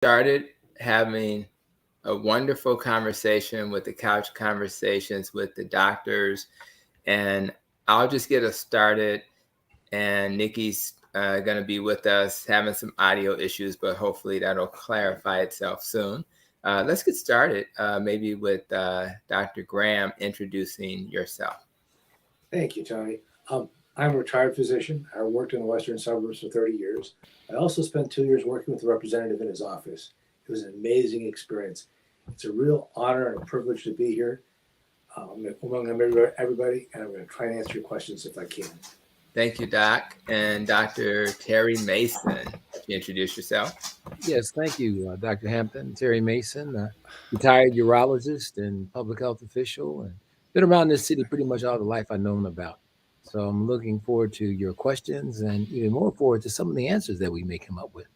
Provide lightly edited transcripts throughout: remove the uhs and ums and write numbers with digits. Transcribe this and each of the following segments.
started having a wonderful conversation with the couch conversations with the doctors, and I'll just get us started. And Nikki's going to be with us, having some audio issues, but hopefully that'll clarify itself soon. Let's get started, maybe with Dr. Graham introducing yourself. Thank you, Tony. I'm a retired physician. I worked in the western suburbs for 30 years. I also spent 2 years working with a representative in his office. It was an amazing experience. It's a real honor and a privilege to be here among everybody, and I'm going to try and answer your questions if I can. Thank you, Doc. And Dr. Terry Mason, can you introduce yourself? Yes, thank you, Dr. Hampton. Terry Mason, retired urologist and public health official, and been around this city pretty much all the life I've known about. So I'm looking forward to your questions and even more forward to some of the answers that we may come up with.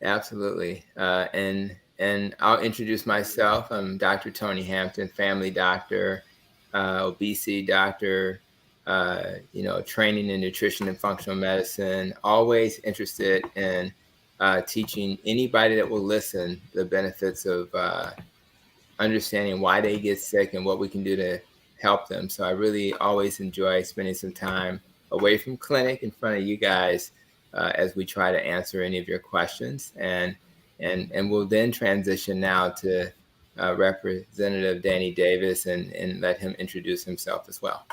Absolutely. And I'll introduce myself. I'm Dr. Tony Hampton, family doctor, obesity doctor, training in nutrition and functional medicine. Always interested in teaching anybody that will listen the benefits of understanding why they get sick and what we can do to help them. So I really always enjoy spending some time away from clinic in front of you guys as we try to answer any of your questions. And we'll then transition now to Representative Danny Davis and let him introduce himself as well.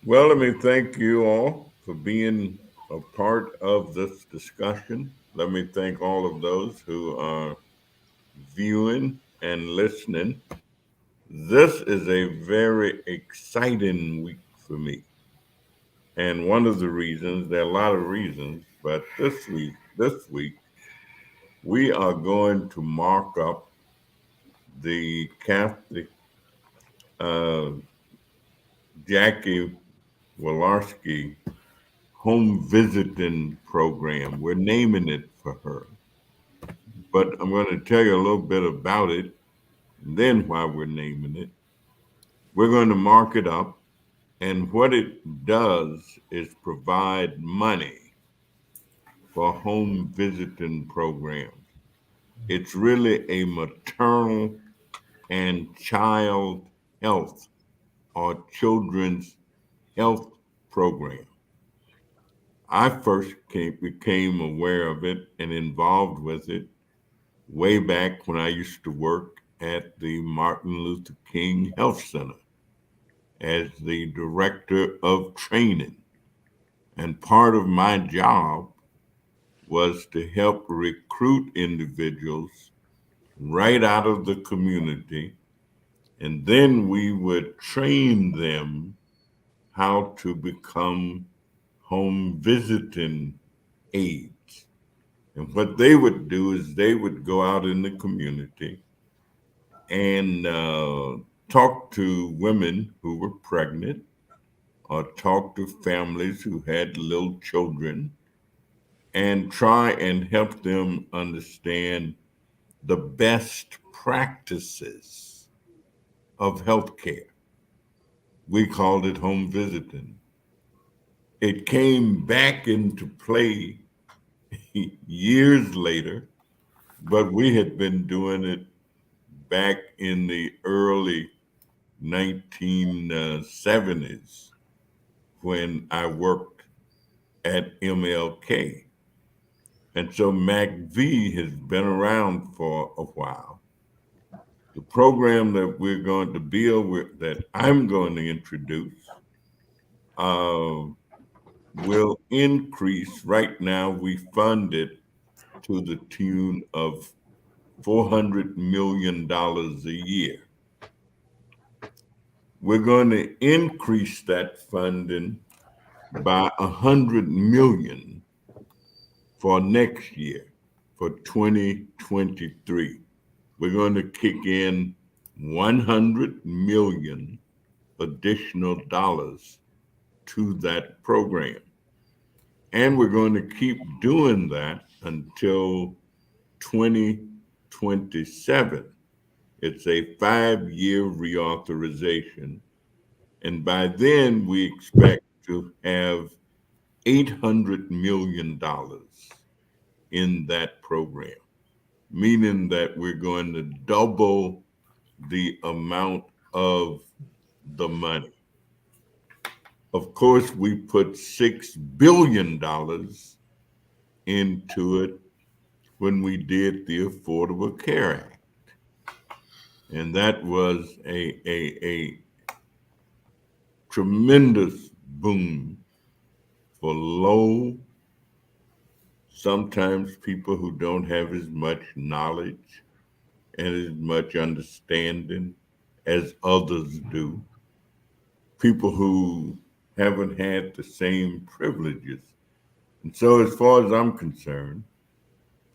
Well, let me thank you all for being a part of this discussion. Let me thank all of those who are viewing and listening. This is a very exciting week for me. And one of the reasons, there are a lot of reasons, but this week, we are going to mark up the Catholic Jackie Walarski home visiting program. We're naming it for her. But I'm going to tell you a little bit about it, and then why we're naming it. We're going to mark it up, and what it does is provide money for home visiting programs. It's really a maternal and child health or children's health program. I first became aware of it and involved with it way back when I used to work at the Martin Luther King Health Center as the director of training. And part of my job was to help recruit individuals right out of the community. And then we would train them how to become home visiting aides. And what they would do is they would go out in the community and talk to women who were pregnant or talk to families who had little children and try and help them understand the best practices of healthcare. We called it home visiting. It came back into play years later, but we had been doing it back in the early 1970s when I worked at MLK. And so MACV has been around for a while. The program that we're going to build with, that I'm going to introduce, uh, will increase. Right now, we fund it to the tune of $400 million a year. We're going to increase that funding by 100 million for next year, for 2023. We're going to kick in 100 million additional dollars to that program. And we're going to keep doing that until 2027. It's a 5-year reauthorization. And by then, we expect to have $800 million in that program. meaning that we're going to double the amount of the money. Of course, we put $6 billion into it when we did the Affordable Care Act. And that was a tremendous boom for low, sometimes people who don't have as much knowledge and as much understanding as others do, people who haven't had the same privileges. And so, as far as I'm concerned,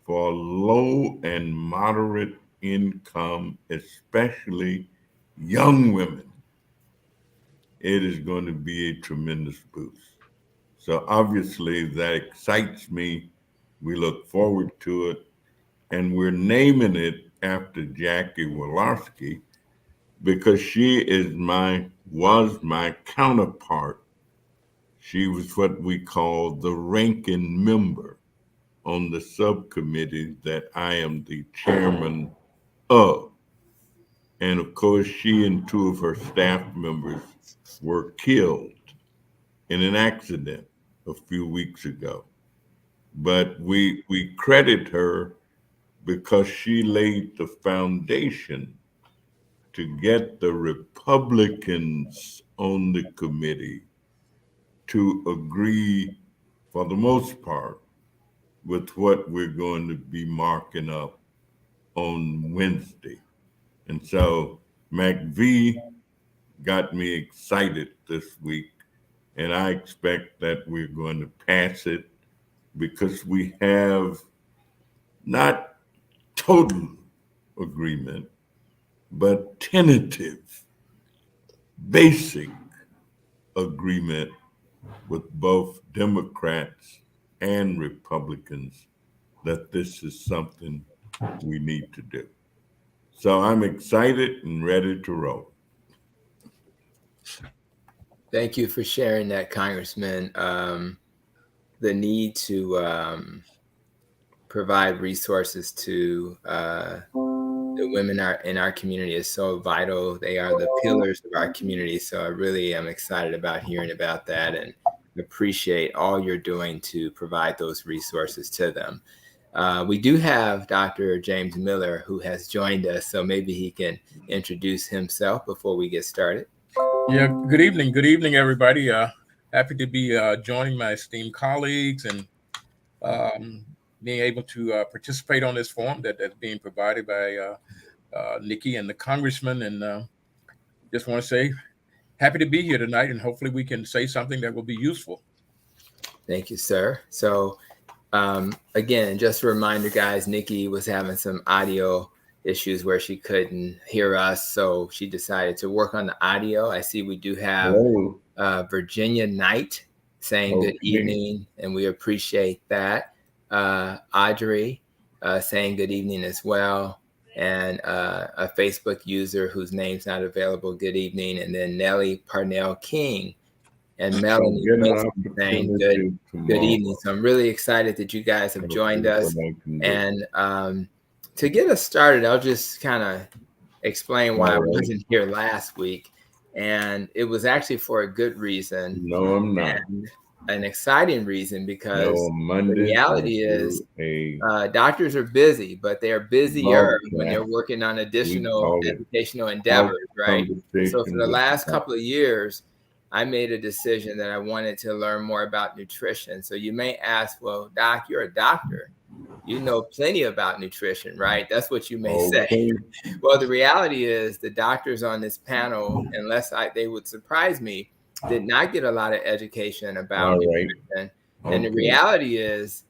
for low and moderate income, especially young women, it is going to be a tremendous boost. So obviously that excites me. We look forward to it. And we're naming it after Jackie Wolarski because she was my counterpart. She was what we call the ranking member on the subcommittee that I am the chairman of. And of course, she and two of her staff members were killed in an accident a few weeks ago. But we credit her because she laid the foundation to get the Republicans on the committee to agree, for the most part, with what we're going to be marking up on Wednesday. And so McV got me excited this week, and I expect that we're going to pass it because we have not total agreement, but tentative, basic agreement with both Democrats and Republicans that this is something we need to do. So I'm excited and ready to roll. Thank you for sharing that, Congressman. The need to provide resources to the women in our community is so vital. They are the pillars of our community. So I really am excited about hearing about that and appreciate all you're doing to provide those resources to them. We do have Dr. James Miller who has joined us, so maybe he can introduce himself before we get started. Yeah, good evening, everybody. Happy to be joining my esteemed colleagues and being able to participate on this forum that's being provided by Nikki and the congressman. And just want to say, happy to be here tonight, and hopefully we can say something that will be useful. Thank you, sir. So again, just a reminder, guys, Nikki was having some audio issues where she couldn't hear us, so she decided to work on the audio. I see we do have Virginia Knight saying good evening, and we appreciate that. Audrey saying good evening as well, and a Facebook user whose name's not available, good evening, and then Nellie Parnell King and Melanie saying good evening. So I'm really excited that you guys have joined us. And to get us started, I'll just kind of explain why I wasn't here last week. And it was actually for a good reason. No, I'm not. An exciting reason, because the reality is doctors are busy, but they are busier when they're working on additional educational endeavors, right? So for the last couple of years, I made a decision that I wanted to learn more about nutrition. So you may ask, well, Doc, you're a doctor. You know plenty about nutrition, right? That's what you may say. Well, the reality is the doctors on this panel, unless they would surprise me, did not get a lot of education about nutrition. And the reality is,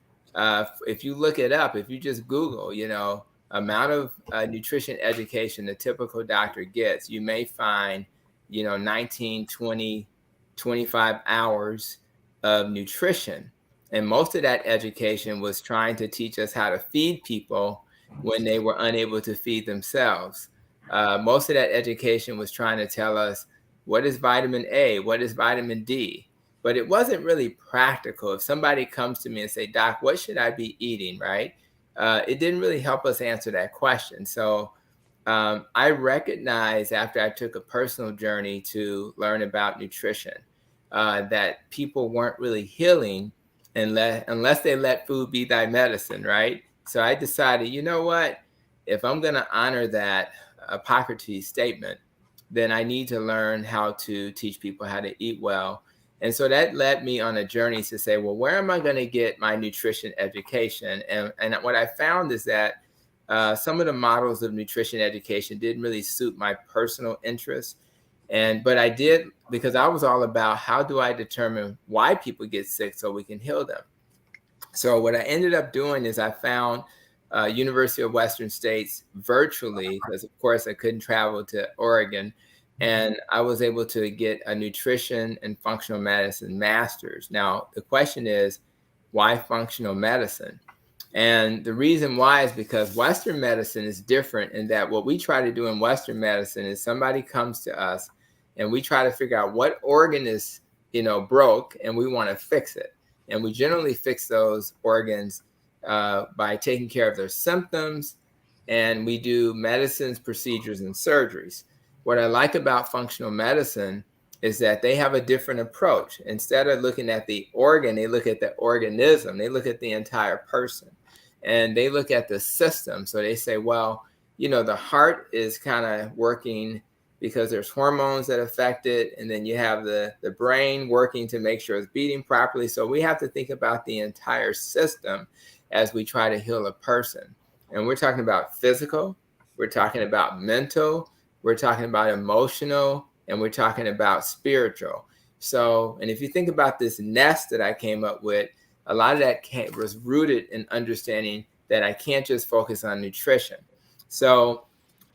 if you look it up, if you just Google, amount of nutrition education the typical doctor gets, you may find, 19, 20, 25 hours of nutrition. And most of that education was trying to teach us how to feed people when they were unable to feed themselves. Most of that education was trying to tell us what is vitamin A, what is vitamin D, but it wasn't really practical. If somebody comes to me and say, Doc, what should I be eating, right? it didn't really help us answer that question. So I recognized after I took a personal journey to learn about nutrition that people weren't really healing unless they let food be thy medicine, right? So I decided, you know what? If I'm going to honor that Hippocrates statement, then I need to learn how to teach people how to eat well. And so that led me on a journey to say, well, where am I going to get my nutrition education? And what I found is that some of the models of nutrition education didn't really suit my personal interests. But I did, because I was all about how do I determine why people get sick so we can heal them. So what I ended up doing is I found University of Western States virtually, because of course I couldn't travel to Oregon. And I was able to get a nutrition and functional medicine master's. Now, the question is, why functional medicine? And the reason why is because Western medicine is different in that what we try to do in Western medicine is somebody comes to us and we try to figure out what organ is, broke, and we want to fix it. And we generally fix those organs by taking care of their symptoms, and we do medicines, procedures, and surgeries. What I like about functional medicine is that they have a different approach. Instead of looking at the organ, they look at the organism. They look at the entire person, and they look at the system. So they say, well, the heart is kind of working because there's hormones that affect it. And then you have the brain working to make sure it's beating properly. So we have to think about the entire system as we try to heal a person. And we're talking about physical, we're talking about mental, we're talking about emotional, and we're talking about spiritual. So, and if you think about this nest that I came up with, a lot of that was rooted in understanding that I can't just focus on nutrition. So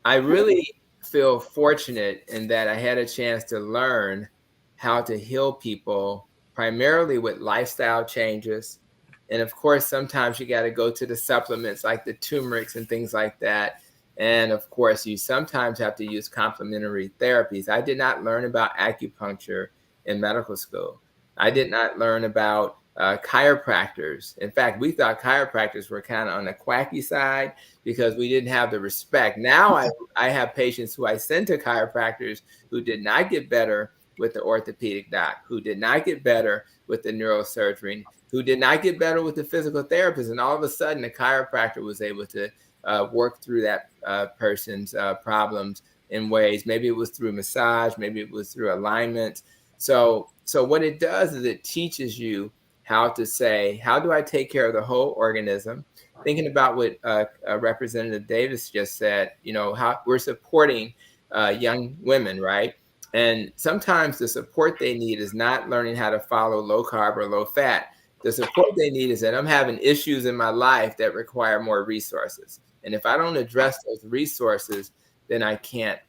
I really feel fortunate in that I had a chance to learn how to heal people primarily with lifestyle changes. And of course, sometimes you got to go to the supplements like the turmerics and things like that. And of course, you sometimes have to use complementary therapies. I did not learn about acupuncture in medical school. I did not learn about chiropractors. In fact, we thought chiropractors were kind of on the quacky side because we didn't have the respect. Now I have patients who I send to chiropractors who did not get better with the orthopedic doc, who did not get better with the neurosurgery, who did not get better with the physical therapist. And all of a sudden, the chiropractor was able to work through that person's problems in ways. Maybe it was through massage, maybe it was through alignment. So what it does is it teaches you how to say, how do I take care of the whole organism? Thinking about what Representative Davis just said, how we're supporting young women, right? And sometimes the support they need is not learning how to follow low carb or low fat. The support they need is that I'm having issues in my life that require more resources. And if I don't address those resources, then I can't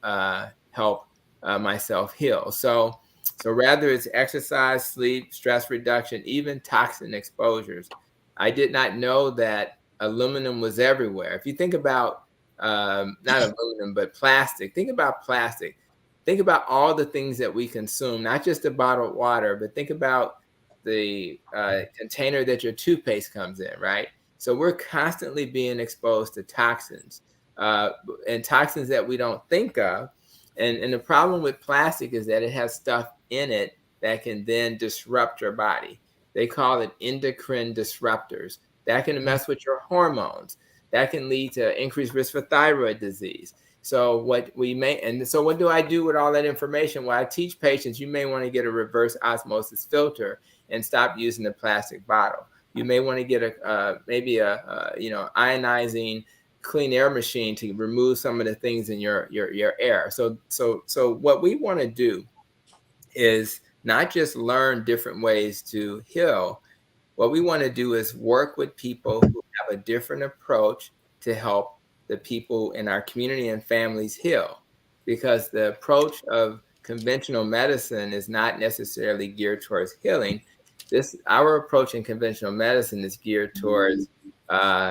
help myself heal. So rather it's exercise, sleep, stress reduction, even toxin exposures. I did not know that aluminum was everywhere. If you think about not aluminum, but plastic, think about plastic. Think about all the things that we consume, not just the bottled water, but think about the container that your toothpaste comes in, right? So we're constantly being exposed to toxins and toxins that we don't think of. And the problem with plastic is that it has stuff in it that can then disrupt your body. They call it endocrine disruptors. That can mess with your hormones. That can lead to increased risk for thyroid disease. So what do I do with all that information? Well, I teach patients you may want to get a reverse osmosis filter and stop using the plastic bottle. You may want to get maybe a ionizing clean air machine to remove some of the things in your air. So what we want to do is not just learn different ways to heal. What we want to do is work with people who have a different approach to help the people in our community and families heal, because the approach of conventional medicine is not necessarily geared towards healing. Our approach in conventional medicine is geared towards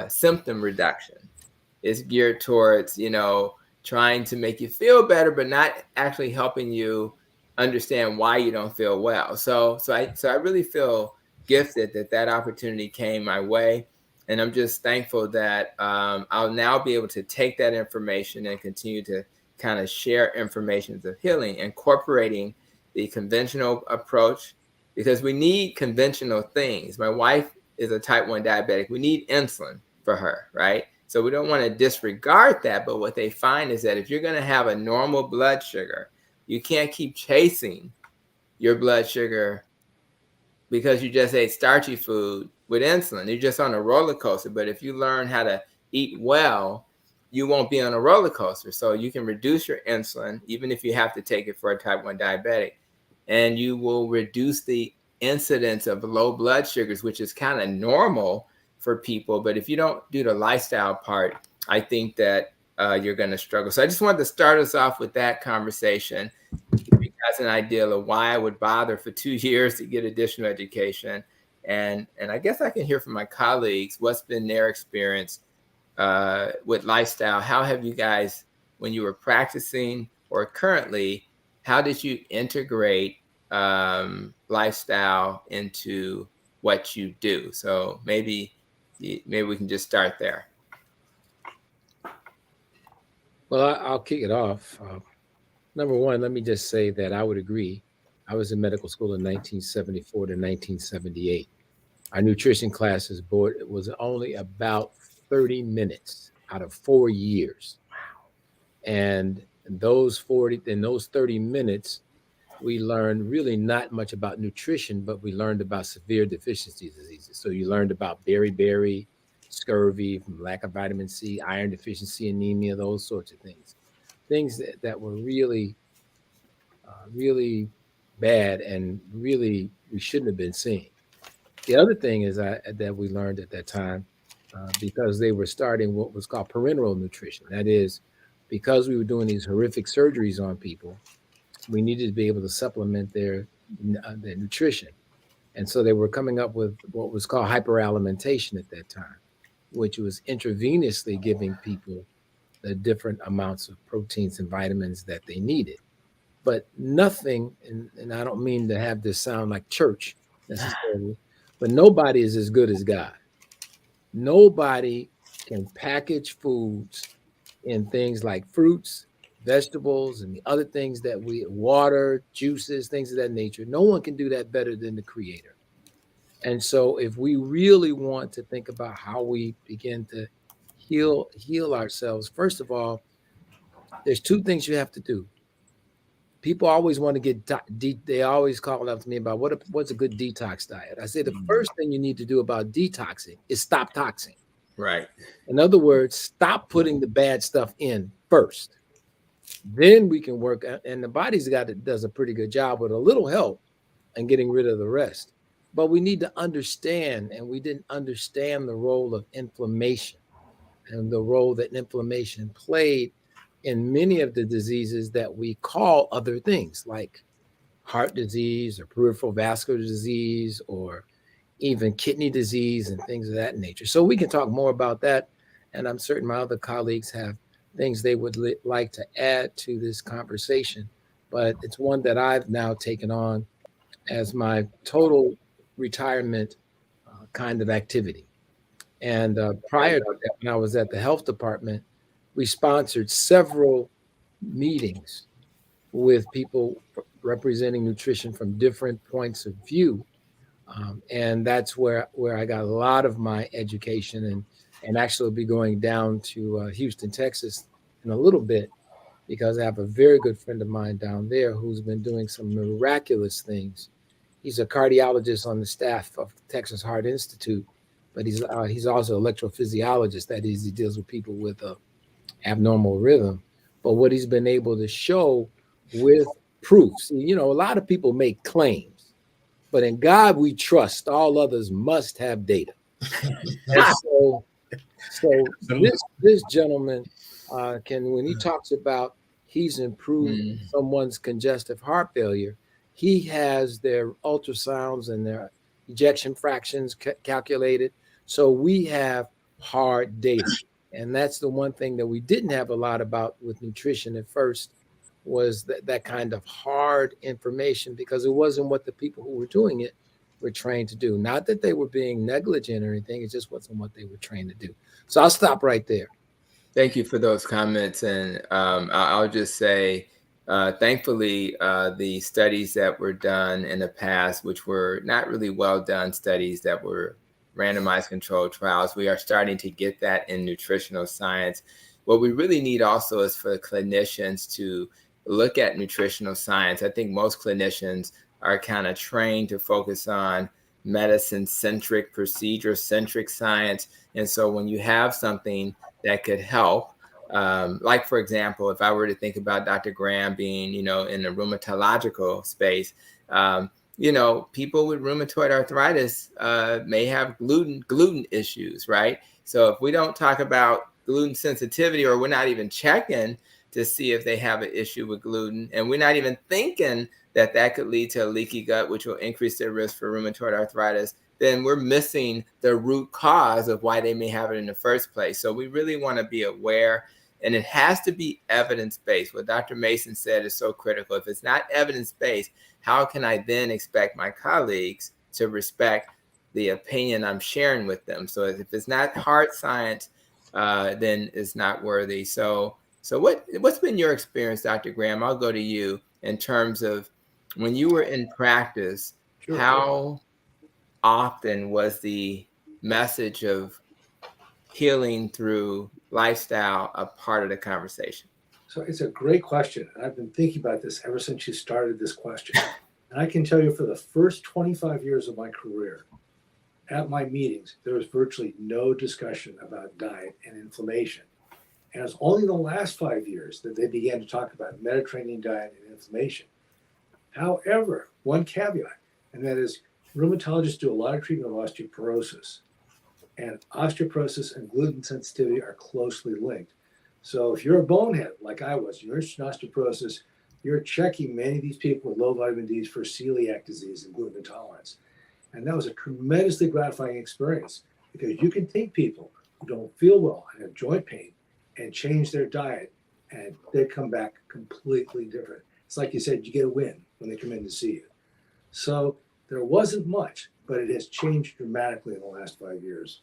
symptom reduction. It's geared towards, trying to make you feel better, but not actually helping you understand why you don't feel well. So I really feel gifted that opportunity came my way. And I'm just thankful that I'll now be able to take that information and continue to kind of share information of healing, incorporating the conventional approach, because we need conventional things. My wife is a type 1 diabetic. We need insulin for her, right? So we don't want to disregard that. But what they find is that if you're going to have a normal blood sugar, you can't keep chasing your blood sugar because you just ate starchy food with insulin. You're just on a roller coaster. But if you learn how to eat well, you won't be on a roller coaster. So you can reduce your insulin, even if you have to take it for a type 1 diabetic, and you will reduce the incidence of low blood sugars, which is kind of normal for people. But if you don't do the lifestyle part, I think that you're going to struggle. So I just wanted to start us off with that conversation. As an idea of why I would bother for 2 years to get additional education. And I guess I can hear from my colleagues what's been their experience with lifestyle. How have you guys, when you were practicing or currently, how did you integrate lifestyle into what you do? So maybe we can just start there. Well, I'll kick it off. Number one, let me just say that I would agree. I was in medical school in 1974 to 1978. Our nutrition classes board was only about 30 minutes out of 4 years. And in those 30 minutes, we learned really not much about nutrition, but we learned about severe deficiency diseases. So you learned about beriberi, scurvy, from lack of vitamin C, iron deficiency, anemia, those sorts of things. Things that were really, really bad and really we shouldn't have been seeing. The other thing is that we learned at that time, because they were starting what was called parenteral nutrition. That is, because we were doing these horrific surgeries on people, we needed to be able to supplement their nutrition. And so they were coming up with what was called hyperalimentation at that time, which was intravenously giving people the different amounts of proteins and vitamins that they needed. But nothing, and I don't mean to have this sound like church necessarily, but nobody is as good as God. Nobody can package foods in things like fruits, vegetables, and the other things that water, juices, things of that nature. No one can do that better than the Creator. And so if we really want to think about how we begin to heal ourselves, first of all, there's 2 things you have to do. People always want to get they always call up to me about what's a good detox diet. I say the first thing you need to do about detoxing is stop toxing. Right. In other words, stop putting the bad stuff in first. Then we can work, and the body's does a pretty good job with a little help and getting rid of the rest. But we need to understand, and we didn't understand the role of inflammation and the role that inflammation played in many of the diseases that we call other things like heart disease or peripheral vascular disease or even kidney disease and things of that nature. So we can talk more about that. And I'm certain my other colleagues have things they would like to add to this conversation. But it's one that I've now taken on as my total retirement kind of activity. And prior to that, when I was at the health department, we sponsored several meetings with people representing nutrition from different points of view. And that's where I got a lot of my education, and actually will be going down to Houston, Texas in a little bit, because I have a very good friend of mine down there who's been doing some miraculous things. He's a cardiologist on the staff of the Texas Heart Institute, but he's also an electrophysiologist. That is, he deals with people with abnormal rhythm. But what he's been able to show with proofs, a lot of people make claims, but in God we trust. All others must have data. And so this gentleman when he talks about he's improved someone's congestive heart failure, he has their ultrasounds and their ejection fractions calculated. So we have hard data. And that's the one thing that we didn't have a lot about with nutrition at first, was that kind of hard information, because it wasn't what the people who were doing it were trained to do. Not that they were being negligent or anything, it just wasn't what they were trained to do. So I'll stop right there. Thank you for those comments. And I'll just say, thankfully, the studies that were done in the past, which were not really well done studies that were randomized controlled trials, we are starting to get that in nutritional science. What we really need also is for clinicians to look at nutritional science. I think most clinicians are kind of trained to focus on medicine-centric, procedure-centric science. And so when you have something that could help, like, for example, if I were to think about Dr. Graham being, in the rheumatological space, people with rheumatoid arthritis may have gluten issues, right? So if we don't talk about gluten sensitivity, or we're not even checking to see if they have an issue with gluten, and we're not even thinking that that could lead to a leaky gut, which will increase their risk for rheumatoid arthritis, then we're missing the root cause of why they may have it in the first place. So we really want to be aware, and it has to be evidence-based. What Dr. Mason said is so critical. If it's not evidence-based, how can I then expect my colleagues to respect the opinion I'm sharing with them? So if it's not hard science, then it's not worthy. So what's been your experience, Dr. Graham? I'll go to you in terms of when you were in practice, Sure. how often was the message of healing through lifestyle a part of the conversation? So it's a great question. And I've been thinking about this ever since you started this question. And I can tell you for the first 25 years of my career, at my meetings, there was virtually no discussion about diet and inflammation. And it's only the last 5 years that they began to talk about Mediterranean diet and inflammation. However, one caveat, and that is rheumatologists do a lot of treatment of osteoporosis. And osteoporosis and gluten sensitivity are closely linked. So if you're a bonehead, like I was, you're interested in osteoporosis, you're checking many of these people with low vitamin D for celiac disease and gluten intolerance. And that was a tremendously gratifying experience, because you can take people who don't feel well and have joint pain and change their diet, and they come back completely different. It's like you said, you get a win when they come in to see you. So there wasn't much, but it has changed dramatically in the last 5 years.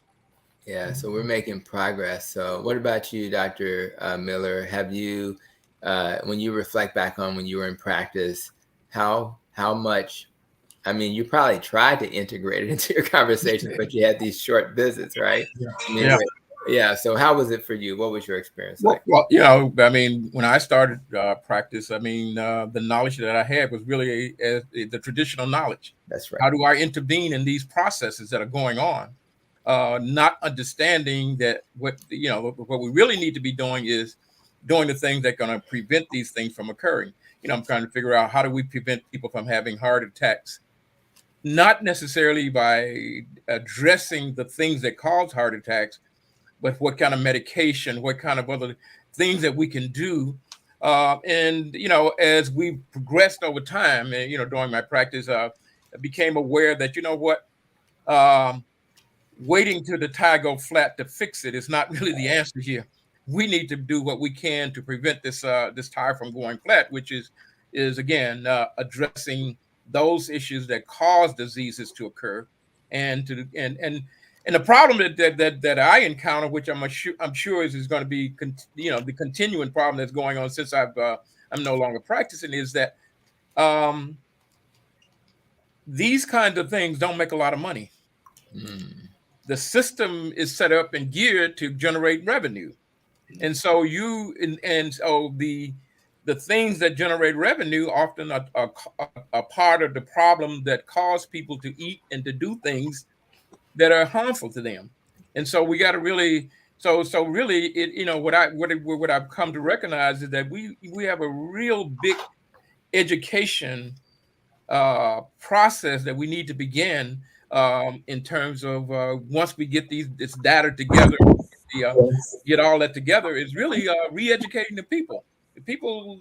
Yeah, so we're making progress. So what about you, Dr. Miller? Have you, when you reflect back on when you were in practice, how much, I mean, you probably tried to integrate it into your conversations, but you had these short visits, right? Yeah. So how was it for you? What was your experience like? Well, I mean, when I started practice, I mean, the knowledge that I had was really the traditional knowledge. That's right. How do I intervene in these processes that are going on? Not understanding that what we really need to be doing is doing the things that are going to prevent these things from occurring. I'm trying to figure out, how do we prevent people from having heart attacks? Not necessarily by addressing the things that cause heart attacks, but what kind of medication, what kind of other things that we can do. And as we progressed over time, and during my practice, I became aware that waiting till the tire go flat to fix it is not really the answer here. We need to do what we can to prevent this tire from going flat, which is again addressing those issues that cause diseases to occur, and the problem that I encounter, which I'm sure is going to be the continuing problem that's going on since I'm no longer practicing, is that these kinds of things don't make a lot of money. The system is set up and geared to generate revenue, and so the things that generate revenue often are part of the problem that cause people to eat and to do things that are harmful to them. And so we got to really, so really, what I've come to recognize is that we have a real big education process that we need to begin in terms of once we get this data together, get all that together, is really re-educating the people. The people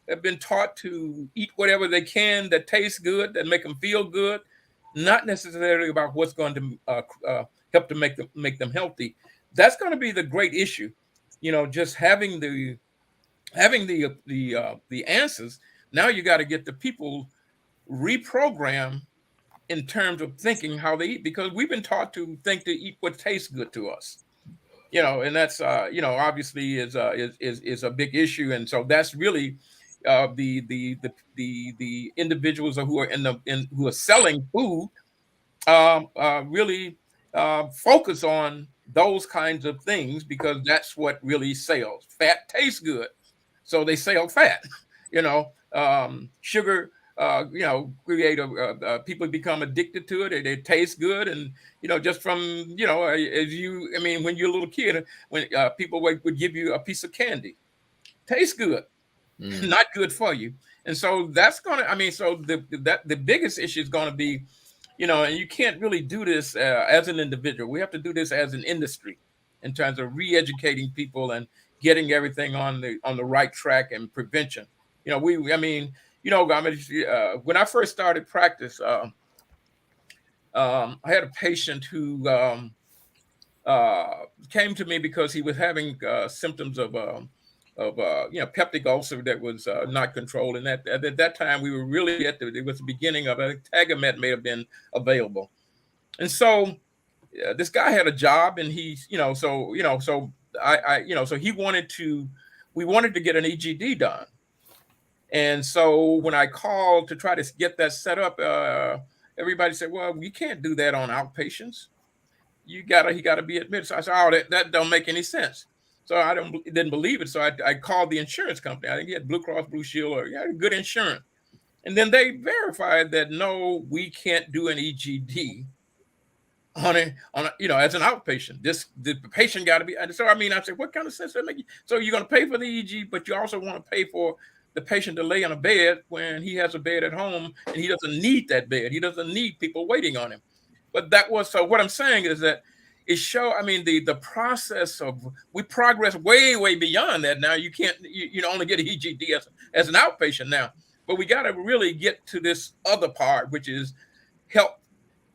have been taught to eat whatever they can that tastes good, that make them feel good, not necessarily about what's going to help to make them healthy. That's going to be the great issue. Just having the answers. Now you got to get the people reprogrammed in terms of thinking how they eat, because we've been taught to think to eat what tastes good to us. And that's obviously is a big issue, and so that's really the individuals who are who are selling food really focus on those kinds of things, because that's what really sells. Fat tastes good, so they sell fat. Sugar. Create people become addicted to it. It tastes good, and just from when you're a little kid, when people would give you a piece of candy, tastes good, not good for you, and so that's gonna. So the biggest issue is going to be, and you can't really do this as an individual. We have to do this as an industry, in terms of re-educating people and getting everything on the right track and prevention. When I first started practice, I had a patient who came to me because he was having symptoms of peptic ulcer that was not controlled. And at that time, we were really it was the beginning of it. Tagamet may have been available. And so this guy had a job, and he, so he we wanted to get an EGD done. And so when I called to try to get that set up, everybody said, "Well, we can't do that on outpatients. He gotta be admitted." So I said, "Oh, that don't make any sense." So I didn't believe it. So I called the insurance company. I think he had Blue Cross Blue Shield, or he had good insurance. And then they verified that no, we can't do an EGD on a as an outpatient. The patient got to be. So I said, what kind of sense does that make? So you're going to pay for the EEG, but you also want to pay for the patient to lay on a bed when he has a bed at home, and he doesn't need that bed. He doesn't need people waiting on him. But so what I'm saying is that it the process of, we progress way beyond that now. You can't you only get an EGD as an outpatient now, but we got to really get to this other part, which is health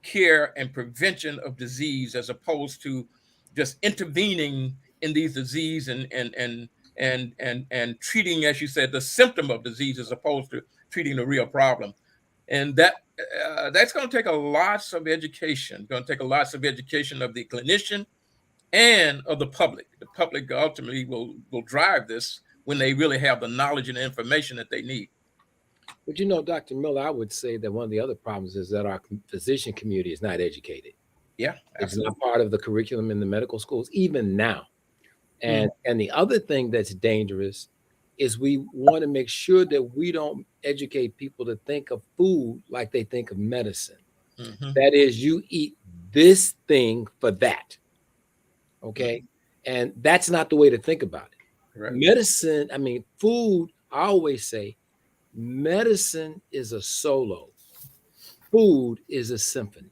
care and prevention of disease, as opposed to just intervening in these disease and treating, as you said, the symptom of disease, as opposed to treating the real problem. And that's going to take lots of education. Going to take lots of education of the clinician and of the public. The public ultimately will drive this when they really have the knowledge and information that they need. But Dr. Miller, I would say that one of the other problems is that our physician community is not educated. Yeah, absolutely. It's not part of the curriculum in the medical schools, even now. And the other thing that's dangerous is we want to make sure that we don't educate people to think of food like they think of medicine. Mm-hmm. That is, you eat this thing for that. Okay. Mm-hmm. And that's not the way to think about it. Right. Medicine, food, I always say, medicine is a solo. Food is a symphony.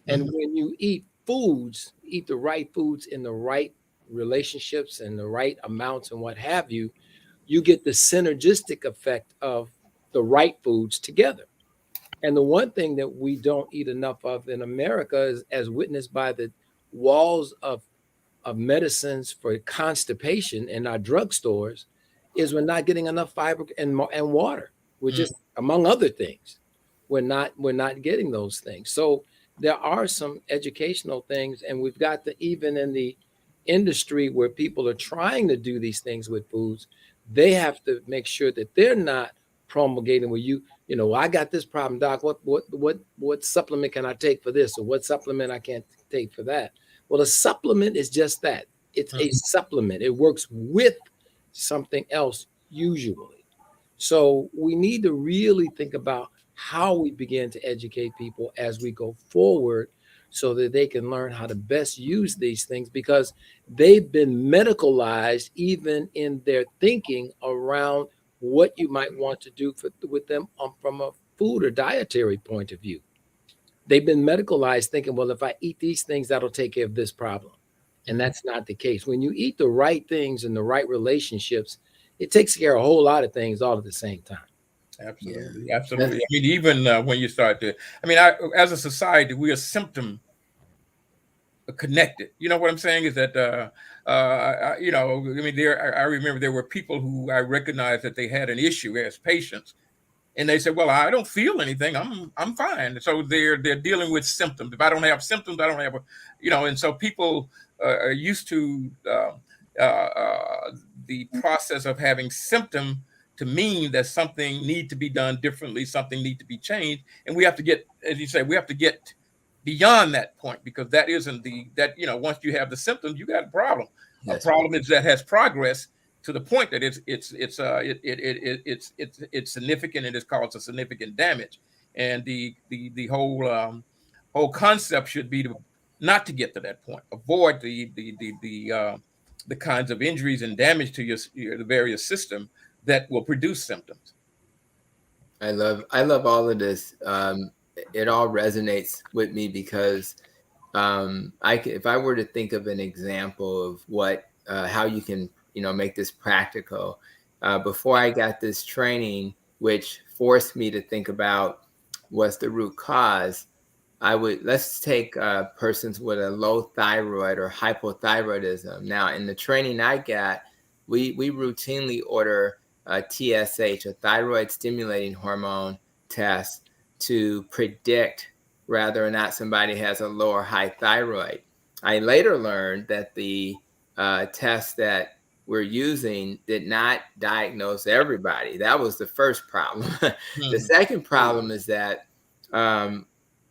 And when you eat eat the right foods in the right relationships and the right amounts and what have you, you get the synergistic effect of the right foods together. And the one thing that we don't eat enough of in America is, as witnessed by the walls of medicines for constipation in our drugstores, is we're not getting enough fiber and water. We're just, among other things, we're not getting those things. So there are some educational things, and we've got even in the industry where people are trying to do these things with foods, they have to make sure that they're not promulgating where I got this problem, doc. What supplement can I take for this, or what supplement I can't take for that? Well, a supplement is just that. It's a supplement. It works with something else usually. So we need to really think about how we begin to educate people as we go forward, so that they can learn how to best use these things, because they've been medicalized even in their thinking around what you might want to do with them from a food or dietary point of view. They've been medicalized thinking, well, if I eat these things, that'll take care of this problem. And that's not the case. When you eat the right things and the right relationships, it takes care of a whole lot of things all at the same time. Absolutely. Yeah. Absolutely. Even when you start to, as a society, we are symptom connected. You know what I'm saying is that, I remember there were people who I recognized that they had an issue as patients, and they say, "Well, I don't feel anything. I'm fine." So they're dealing with symptoms. If I don't have symptoms, I don't have and so people are used to the process of having symptom to mean that something need to be done differently, something need to be changed, and we have to get, as you say, we have to get beyond that point, because that isn't once you have the symptoms, you got a problem. A Yes, problem is that has progress to the point that it's significant and it's caused a significant damage. And the whole concept should be to not to get to that point, avoid the kinds of injuries and damage to the various system that will produce symptoms. I love all of this. It all resonates with me because if I were to think of an example of how you can make this practical, before I got this training, which forced me to think about what's the root cause, let's take persons with a low thyroid or hypothyroidism. Now, in the training I got, we routinely order a TSH, a thyroid stimulating hormone test, to predict whether or not somebody has a low or high thyroid. I later learned that the test that we're using did not diagnose everybody. That was the first problem. The second problem is that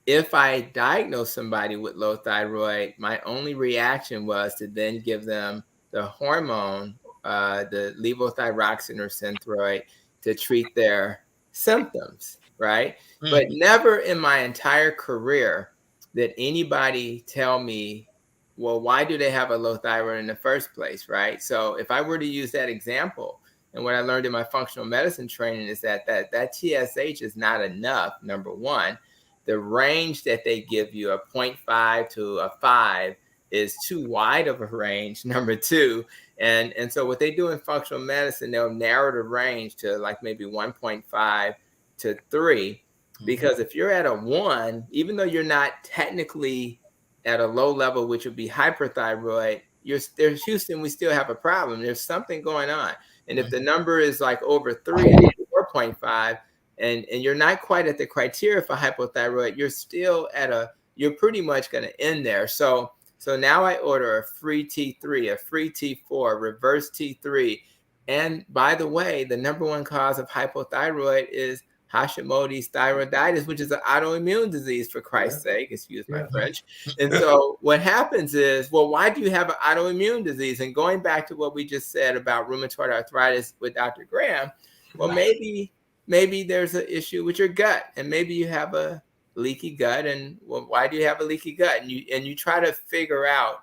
if I diagnose somebody with low thyroid, my only reaction was to then give them the hormone, the levothyroxine or Synthroid, to treat their symptoms, right? But never in my entire career did anybody tell me, well, why do they have a low thyroid in the first place, right? So if I were to use that example, and what I learned in my functional medicine training is that TSH is not enough, number one. The range that they give you, a 0.5 to a 5, is too wide of a range, number two. And so what they do in functional medicine, they'll narrow the range to like maybe 1.5 to 3. Because if you're at a 1, even though you're not technically at a low level, which would be hyperthyroid, there's Houston, we still have a problem. There's something going on. And if the number is like over 3, 4.5, and you're not quite at the criteria for hypothyroid, you're pretty much going to end there. So now I order a free T3, a free T4, reverse T3. And by the way, the number one cause of hypothyroid is Hashimoto's thyroiditis, which is an autoimmune disease, for Christ's sake, excuse my French. And so what happens is, well, why do you have an autoimmune disease? And going back to what we just said about rheumatoid arthritis with Dr. Graham, well, maybe there's an issue with your gut, and maybe you have a leaky gut. And well, why do you have a leaky gut? And you try to figure out,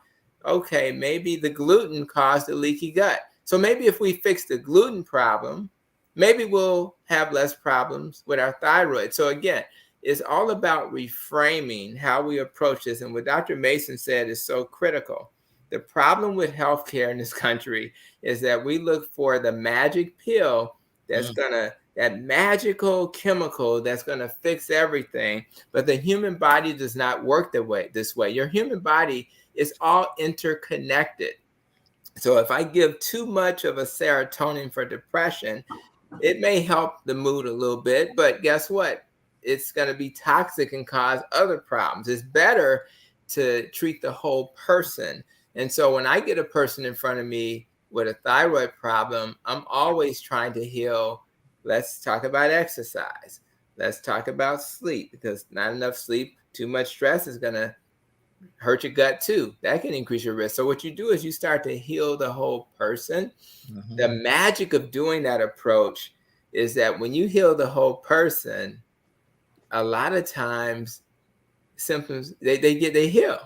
okay, maybe the gluten caused the leaky gut. So maybe if we fix the gluten problem, maybe we'll have less problems with our thyroid. So again, it's all about reframing how we approach this. And what Dr. Mason said is so critical. The problem with healthcare in this country is that we look for the magic pill that's that magical chemical that's going to fix everything. But the human body does not work this way. Your human body is all interconnected. So if I give too much of a serotonin for depression, it may help the mood a little bit, but guess what? It's going to be toxic and cause other problems. It's better to treat the whole person. And so when I get a person in front of me with a thyroid problem, I'm always trying to heal. Let's talk about exercise. Let's talk about sleep, because not enough sleep, too much stress is going to hurt your gut too. That can increase your risk. So what you do is you start to heal the whole person. The magic of doing that approach is that when you heal the whole person, a lot of times symptoms, they heal.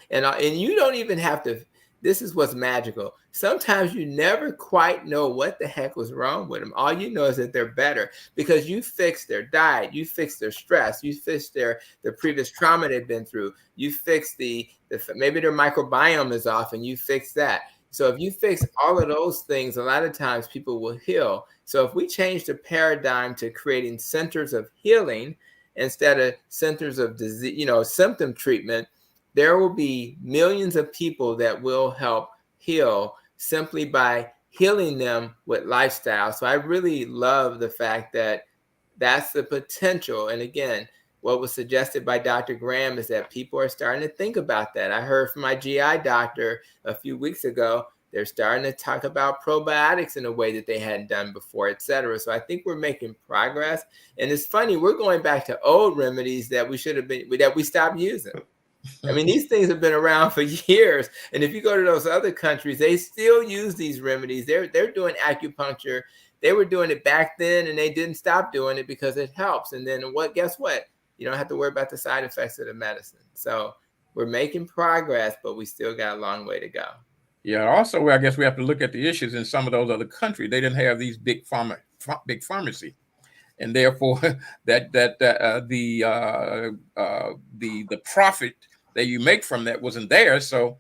And you don't even have to, this is what's magical. Sometimes you never quite know what the heck was wrong with them. All you know is that they're better because you fixed their diet, you fixed their stress, you fixed the previous trauma they've been through, you fixed maybe their microbiome is off and you fix that. So if you fix all of those things, a lot of times people will heal. So if we change the paradigm to creating centers of healing instead of centers of disease, symptom treatment, there will be millions of people that will help heal simply by healing them with lifestyle. So I really love the fact that that's the potential. And again, what was suggested by Dr. Graham is that people are starting to think about that. I heard from my GI doctor a few weeks ago, they're starting to talk about probiotics in a way that they hadn't done before, et cetera. So I think we're making progress. And it's funny, we're going back to old remedies that we stopped using. I mean, these things have been around for years. And if you go to those other countries, they still use these remedies. They're doing acupuncture. They were doing it back then, and they didn't stop doing it because it helps. And then guess what? You don't have to worry about the side effects of the medicine. So we're making progress, but we still got a long way to go. Yeah. Also, I guess we have to look at the issues in some of those other countries. They didn't have these big pharmacy, and therefore the profit that you make from that wasn't there. So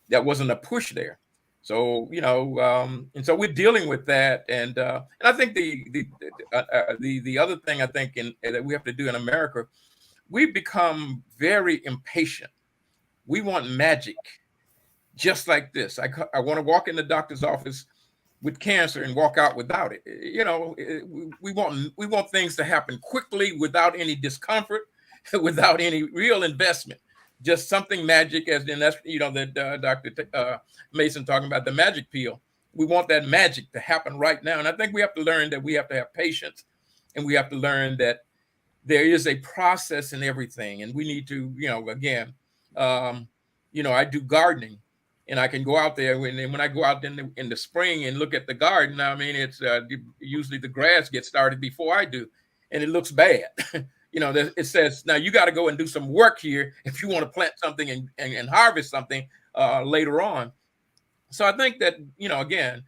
that wasn't a push there. So and so we're dealing with that. And I think the other thing I think that we have to do in America, we've become very impatient. We want magic. Just like this, I want to walk in the doctor's office with cancer and walk out without it. We want things to happen quickly without any discomfort, without any real investment. Just something magic, as in that's that Dr. Mason talking about the magic pill. We want that magic to happen right now, and I think we have to learn that we have to have patience, and we have to learn that there is a process in everything, and we need to again, I do gardening. And I can go out there when I go out in the spring and look at the garden. I mean, it's usually the grass gets started before I do, and it looks bad. It says now you got to go and do some work here if you want to plant something and harvest something later on. So I think that again,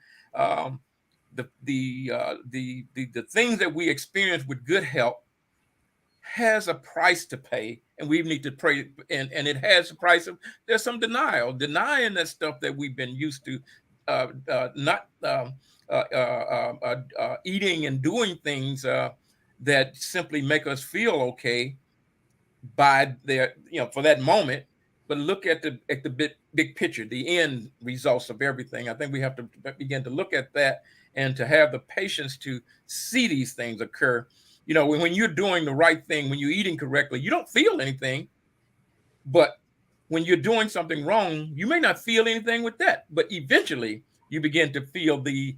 the things that we experience with good health has a price to pay, and we need to pray, and it has a price of there's some denying that stuff that we've been used to, not eating and doing things that simply make us feel okay by their for that moment, but look at the big picture, the end results of everything. I think we have to begin to look at that and to have the patience to see these things occur. When you're doing the right thing, when you're eating correctly, you don't feel anything. But when you're doing something wrong, you may not feel anything with that. But eventually, you begin to feel the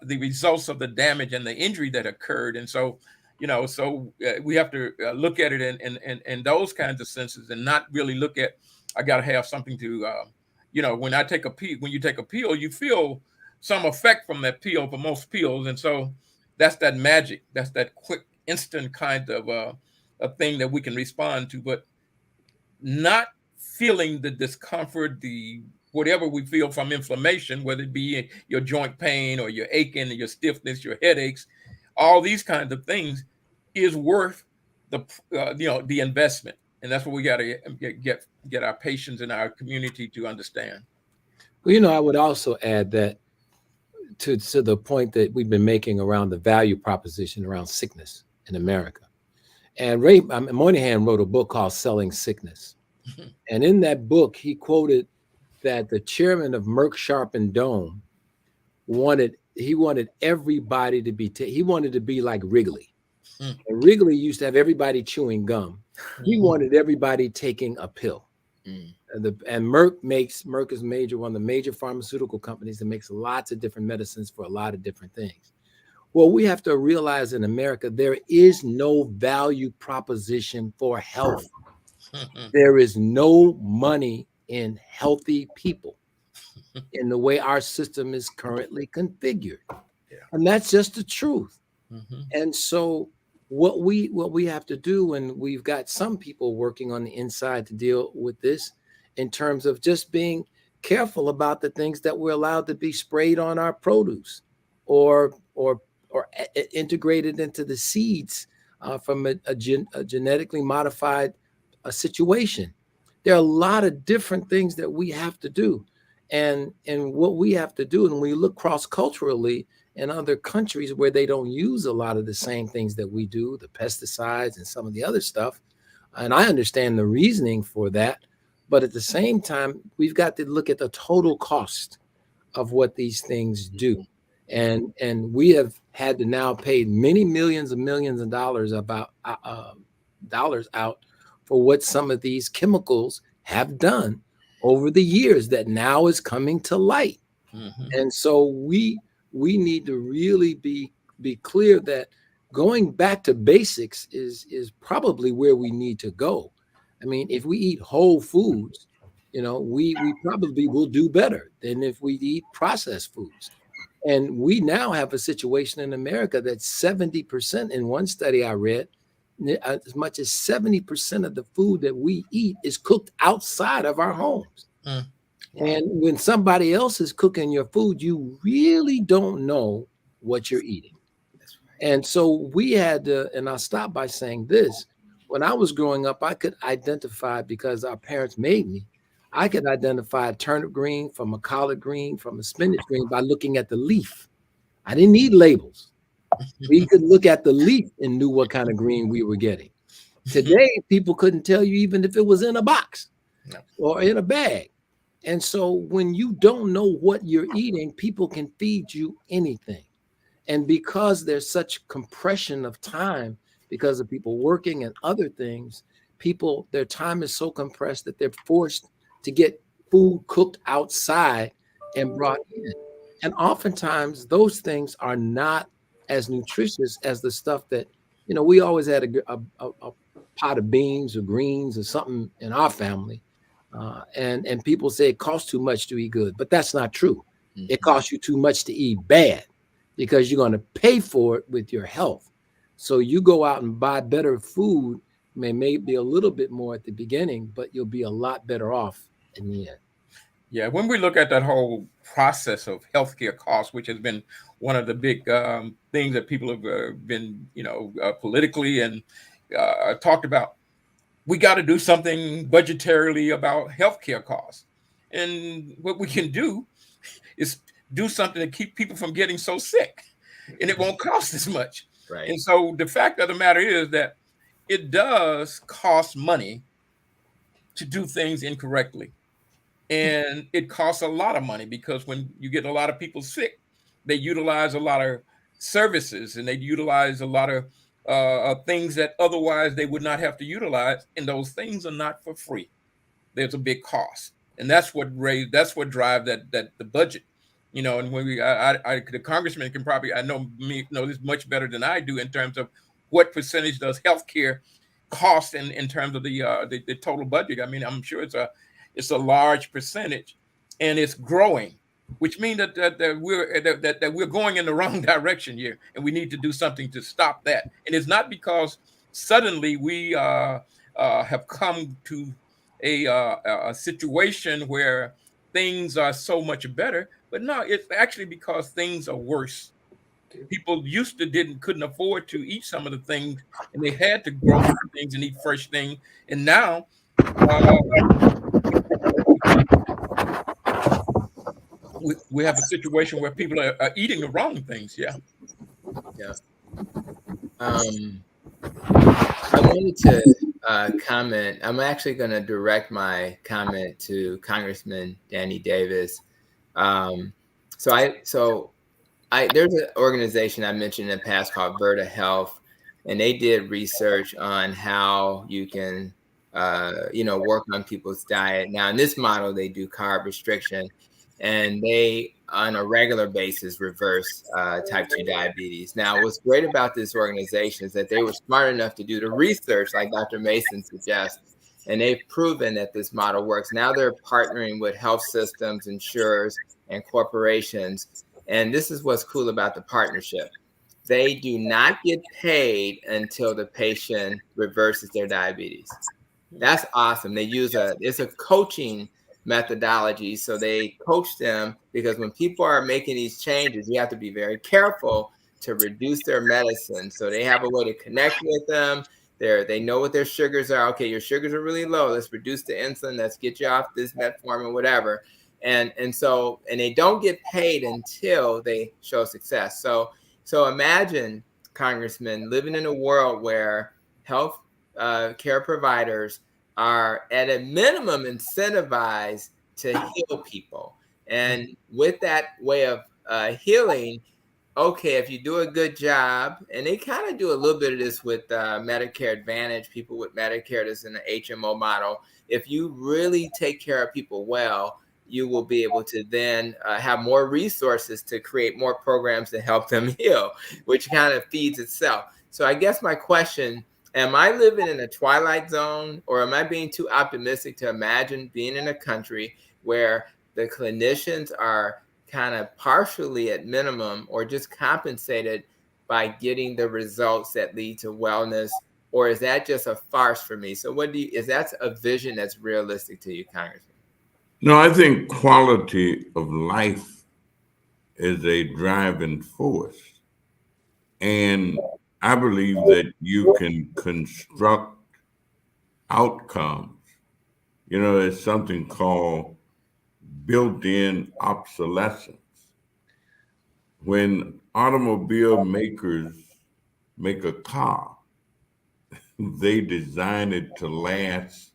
results of the damage and the injury that occurred. And so, we have to look at it in those kinds of senses, and not really look at I got to have something to, when you take a pill, you feel some effect from that pill for most pills, and so that's that magic. That's that quick, instant kind of a thing that we can respond to, but not feeling the discomfort, the whatever we feel from inflammation, whether it be your joint pain or your aching, your stiffness, your headaches, all these kinds of things is worth the investment, and that's what we got to get our patients in our community to understand. Well, I would also add that to the point that we've been making around the value proposition around sickness in America. And Ray Moynihan wrote a book called Selling Sickness. And in that book, he quoted that the chairman of Merck Sharp and Dohme wanted everybody to be, he wanted to be like Wrigley. And Wrigley used to have everybody chewing gum. He wanted everybody taking a pill. And Merck is one of the major pharmaceutical companies that makes lots of different medicines for a lot of different things. Well, we have to realize in America, there is no value proposition for health. There is no money in healthy people in the way our system is currently configured. Yeah. And that's just the truth. And so what we have to do, and we've got some people working on the inside to deal with this in terms of just being careful about the things that we're allowed to be sprayed on our produce or integrated into the seeds from a genetically modified situation. There are a lot of different things that we have to do. And what we have to do, and when we look cross-culturally in other countries where they don't use a lot of the same things that we do, the pesticides and some of the other stuff, and I understand the reasoning for that, but at the same time, we've got to look at the total cost of what these things do. and we have had to now pay many millions of dollars dollars out for what some of these chemicals have done over the years that now is coming to light. Mhm. And so we need to really be clear that going back to basics is probably where we need to go. I mean, if we eat whole foods, we probably will do better than if we eat processed foods. And we now have a situation in America that 70%, in one study I read, as much as 70% of the food that we eat is cooked outside of our homes. Mm. And when somebody else is cooking your food, you really don't know what you're eating. That's right. And so we had to, and I'll stop by saying this. When I was growing up, I could identify, because our parents made me, I could identify a turnip green from a collard green, from a spinach green by looking at the leaf. I didn't need labels. We could look at the leaf and knew what kind of green we were getting. Today, people couldn't tell you even if it was in a box No. or in a bag. And so when you don't know what you're eating, people can feed you anything. And because there's such compression of time, because of people working and other things, their time is so compressed that they're forced to get food cooked outside and brought in. And oftentimes those things are not as nutritious as the stuff that, we always had a pot of beans or greens or something in our family. And people say it costs too much to eat good, but that's not true. It costs you too much to eat bad, because you're going to pay for it with your health. So you go out and buy better food, may be a little bit more at the beginning, but you'll be a lot better off in the end. Yeah, when we look at that whole process of healthcare costs, which has been one of the big things that people have been, politically and talked about, we got to do something budgetarily about healthcare costs. And what we can do is do something to keep people from getting so sick, and it won't cost as much. Right. And so the fact of the matter is that it does cost money to do things incorrectly. And it costs a lot of money, because when you get a lot of people sick, they utilize a lot of services, and they utilize a lot of things that otherwise they would not have to utilize. And those things are not for free. There's a big cost. And that's what drives that the budget. And when the congressman can probably, I know this much better than I do in terms of what percentage does healthcare cost in terms of the total budget. I mean, I'm sure it's a large percentage, and it's growing, which means that we're going in the wrong direction here, and we need to do something to stop that. And it's not because suddenly we have come to a situation where things are so much better, but no, it's actually because things are worse. People used to couldn't afford to eat some of the things, and they had to grow things and eat fresh things. And now we have a situation where people are eating the wrong things. Yeah. Yeah. I wanted to comment. I'm actually going to direct my comment to Congressman Danny Davis. There's an organization I mentioned in the past called Verta Health, and they did research on how you can, work on people's diet. Now, in this model, they do carb restriction, and they, on a regular basis, reverse type 2 diabetes. Now, what's great about this organization is that they were smart enough to do the research like Dr. Mason suggests, and they've proven that this model works. Now they're partnering with health systems, insurers, and corporations. And this is what's cool about the partnership. They do not get paid until the patient reverses their diabetes. That's awesome. They use it's a coaching methodology. So they coach them, because when people are making these changes, you have to be very careful to reduce their medicine. So they have a way to connect with them. They know what their sugars are. Okay, your sugars are really low. Let's reduce the insulin. Let's get you off this metformin, whatever. And they don't get paid until they show success. So imagine, Congressman, living in a world where health care providers are at a minimum incentivized to heal people. And with that way of healing, okay, if you do a good job, and they kind of do a little bit of this with Medicare Advantage, people with Medicare that's in the HMO model. If you really take care of people well, you will be able to then have more resources to create more programs to help them heal, which kind of feeds itself. So I guess my question, am I living in a twilight zone, or am I being too optimistic to imagine being in a country where the clinicians are kind of partially at minimum or just compensated by getting the results that lead to wellness? Or is that just a farce for me? So is that a vision that's realistic to you, Congressman? No, I think quality of life is a driving force. And I believe that you can construct outcomes. You know, there's something called built in obsolescence. When automobile makers make a car, they design it to last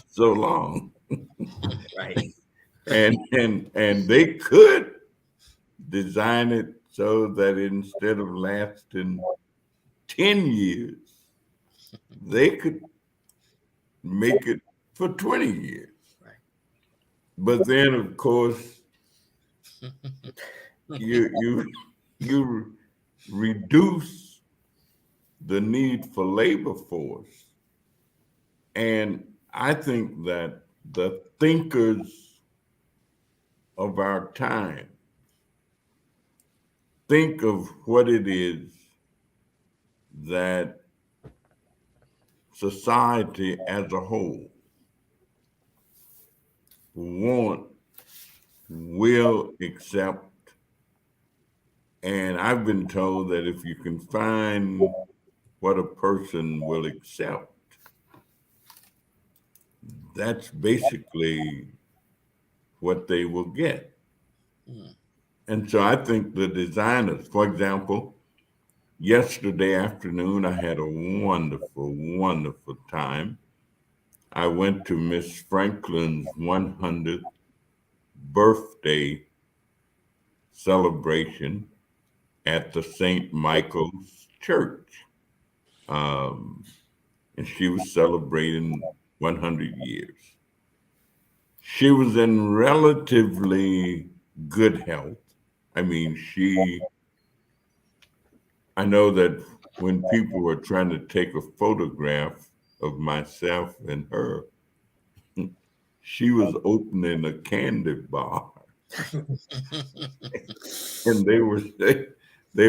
so long. Right. And they could design it so that instead of lasting 10 years, they could make it for 20 years. Right. But then of course you reduce the need for labor force. And I think that the thinkers of our time think of what it is that society as a whole want, will accept. And I've been told that if you can find what a person will accept, that's basically what they will get. Mm. And so I think the designers, for example, yesterday afternoon, I had a wonderful, wonderful time. I went to Miss Franklin's 100th birthday celebration at the St. Michael's Church. Um, and she was celebrating 100 years. She was in relatively good health. I mean, I know that when people were trying to take a photograph of myself and her, she was opening a candy bar, and they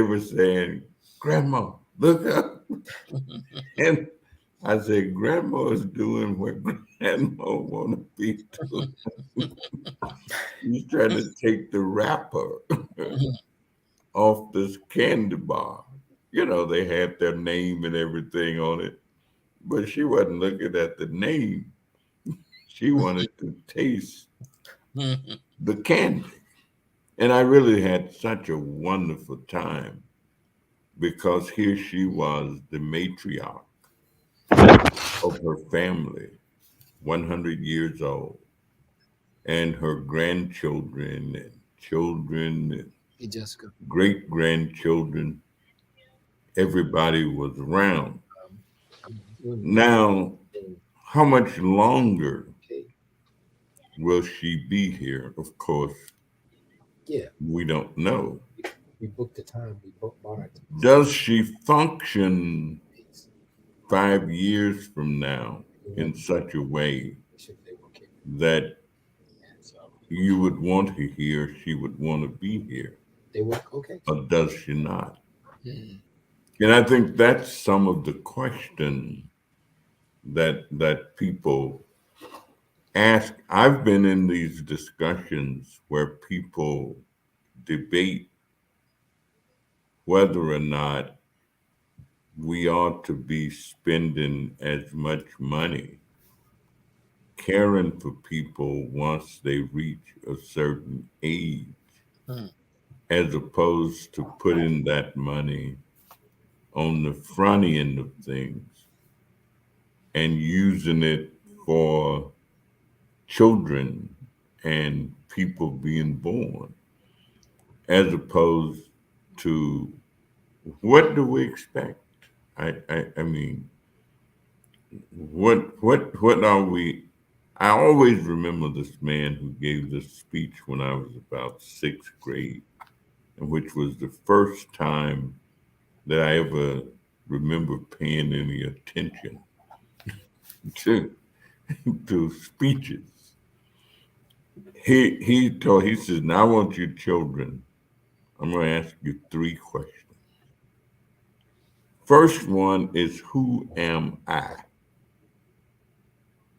were saying, "Grandma, look up." And I said, "Grandma is doing what Grandma want to be doing. She's trying to take the wrapper off this candy bar. You know, they had their name and everything on it, but she wasn't looking at the name. She wanted to taste the candy." And I really had such a wonderful time because here she was, the matriarch of her family, 100 years old, and her grandchildren and children and Hey, Jessica. great grandchildren, everybody was around. Now, how much longer Okay. will she be here? Of course, Yeah, we don't know. we booked the time. We booked our Does she function 5 years from now in such a way that So you would want to hear, she would want to be here, they work okay. or does she not? Hmm. And I think that's some of the question that people ask. I've been in these discussions where people debate whether or not we ought to be spending as much money caring for people once they reach a certain age, Mm. as opposed to putting that money on the front end of things and using it for children and people being born. as opposed to what do we expect? I mean, what are we? I always remember this man who gave this speech when I was about sixth grade, and which was the first time that I ever remember paying any attention to to speeches. He says, "Now I want you children. I'm going to ask you three questions. First one is who am I?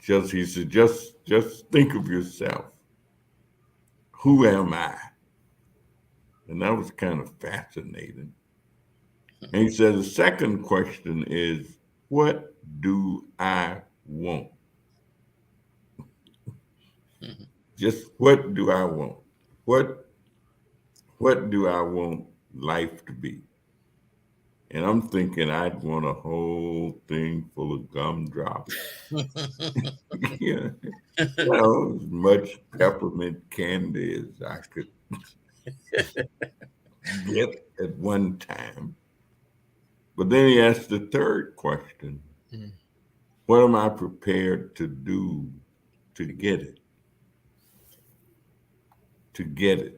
He said, just think of yourself. Who am I?" And that was kind of fascinating. And he said the second question is, what do I want? Just what do I want? What what do I want life to be? And I'm thinking I'd want a whole thing full of gumdrops. Yeah, as much peppermint candy as I could get at one time. But then he asked the third question: what am I prepared to do to get it? To get it.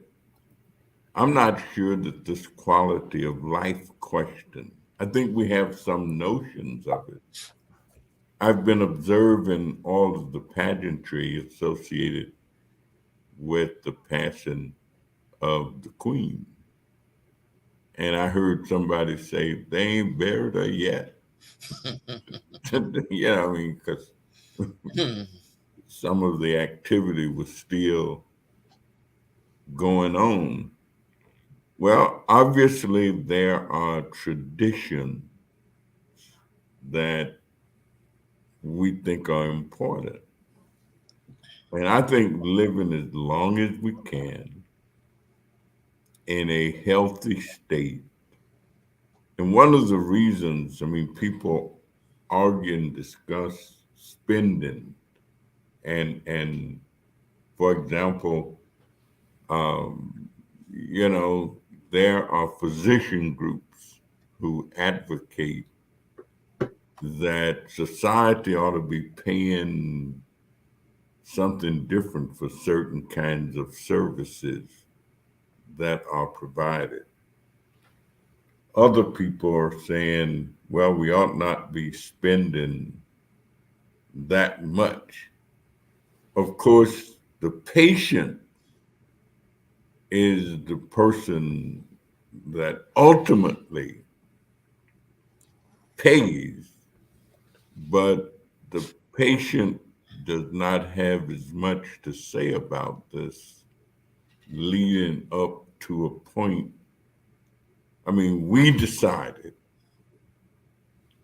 I'm not sure that this quality of life question, I think we have some notions of it. I've been observing all of the pageantry associated with the passing of the Queen. And I heard somebody say, they ain't buried her yet. I mean, because some of the activity was still going on. Well, obviously, there are traditions that we think are important. And I think living as long as we can in a healthy state. And one of the reasons, I mean, people argue and discuss spending and for example, um, you know, there are physician groups who advocate that society ought to be paying something different for certain kinds of services that are provided. Other people are saying, well, we ought not be spending that much. Of course, the patient is the person that ultimately pays, but the patient does not have as much to say about this leading up to a point. I mean, we decided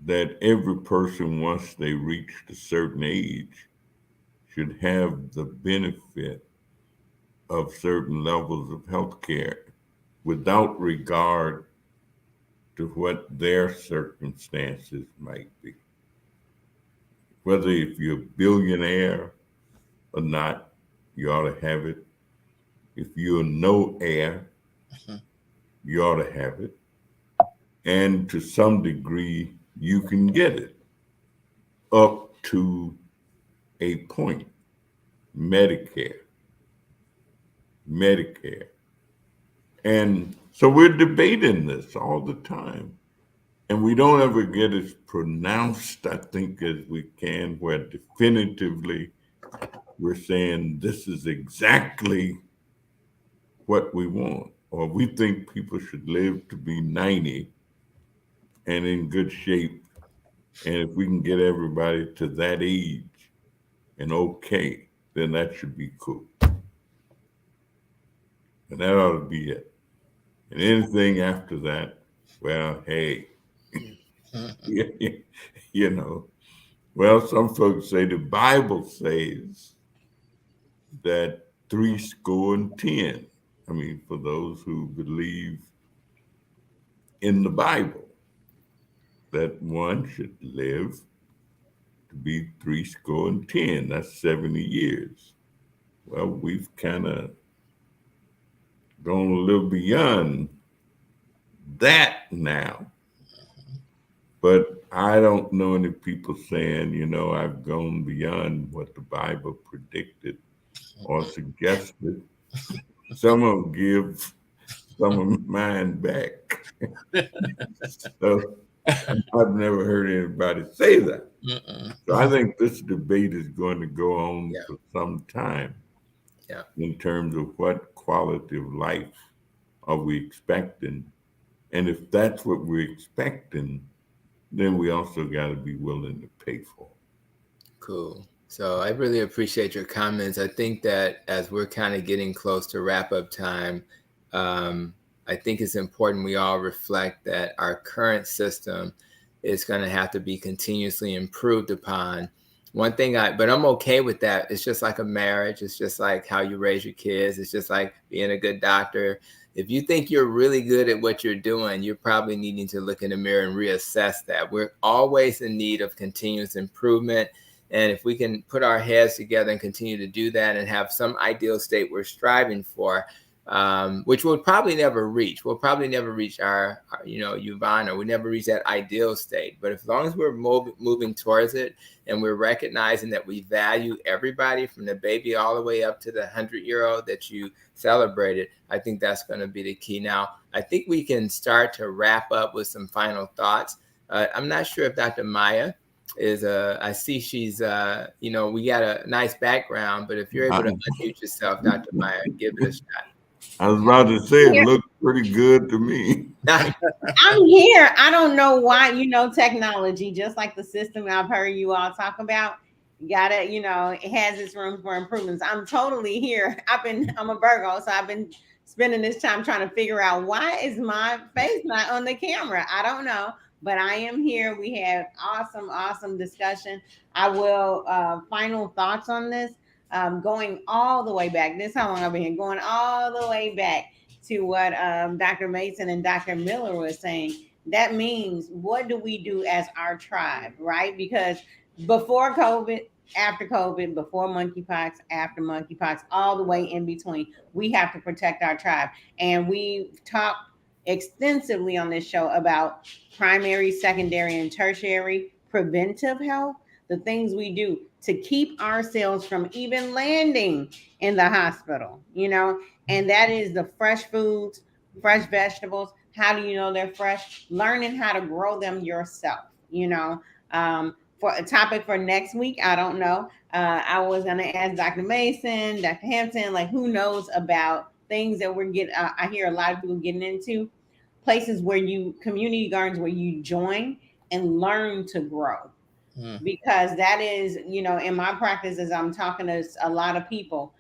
that every person, once they reached a certain age, should have the benefit of certain levels of health care without regard to what their circumstances might be. Whether if you're a billionaire or not, you ought to have it. If you're no heir, you ought to have it. And to some degree, you can get it up to a point. Medicare. Medicare. And so we're debating this all the time. And we don't ever get as pronounced, I think, as we can, where definitively we're saying this is exactly what we want. Or we think people should live to be 90 and in good shape. And if we can get everybody to that age and okay, then that should be cool. And that ought to be it. And anything after that, well, hey, you know, well, some folks say the Bible says that three score and ten. I mean, for those who believe in the Bible, that one should live to be three score and ten. That's 70 years. Well, we've kind of going to live beyond that now. But I don't know any people saying, I've gone beyond what the Bible predicted or suggested. Some of them give some of mine back. So I've never heard anybody say that. So I think this debate is going to go on Yeah. for some time. Yeah. In terms of what quality of life are we expecting. And if that's what we're expecting, then we also got to be willing to pay for it. Cool. So I really appreciate your comments. I think that as we're kind of getting close to wrap up time, I think it's important we all reflect that our current system is going to have to be continuously improved upon. One thing but I'm okay with that. It's just like a marriage. It's just like how you raise your kids. It's just like being a good doctor. If you think you're really good at what you're doing, you're probably needing to look in the mirror and reassess that. We're always in need of continuous improvement. And if we can put our heads together and continue to do that and have some ideal state we're striving for, which we'll probably never reach. We'll probably never reach our Yvonne, we never reach that ideal state. But as long as we're moving towards it and we're recognizing that we value everybody from the baby all the way up to the 100-year-old that you celebrated, I think that's going to be the key. Now, I think we can start to wrap up with some final thoughts. I'm not sure if Dr. Maya is I see she's we got a nice background, but if you're able to unmute yourself, Dr. Maya, give it a shot. I was about to say it looked pretty good to me. I'm here. I don't know why, technology, just like the system I've heard you all talk about, it has its room for improvements. I'm totally here. I'm a Virgo, so I've been spending this time trying to figure out why is my face not on the camera. I don't know, but I am here. We had awesome discussion. I will final thoughts on this. Going all the way back. This is how long I've been here. Going all the way back to what Dr. Mason and Dr. Miller was saying. That means, what do we do as our tribe, right? Because before COVID, after COVID, before monkeypox, after monkeypox, all the way in between, we have to protect our tribe. And we talked extensively on this show about primary, secondary, and tertiary preventive health, the things we do to keep ourselves from even landing in the hospital, and that is the fresh foods, fresh vegetables. How do you know they're fresh? Learning how to grow them yourself, for a topic for next week, I don't know. I was going to ask Dr. Mason, Dr. Hampton, who knows about things that we're getting, I hear a lot of people getting into places community gardens where you join and learn to grow. Because that is, in my practice, as I'm talking to a lot of people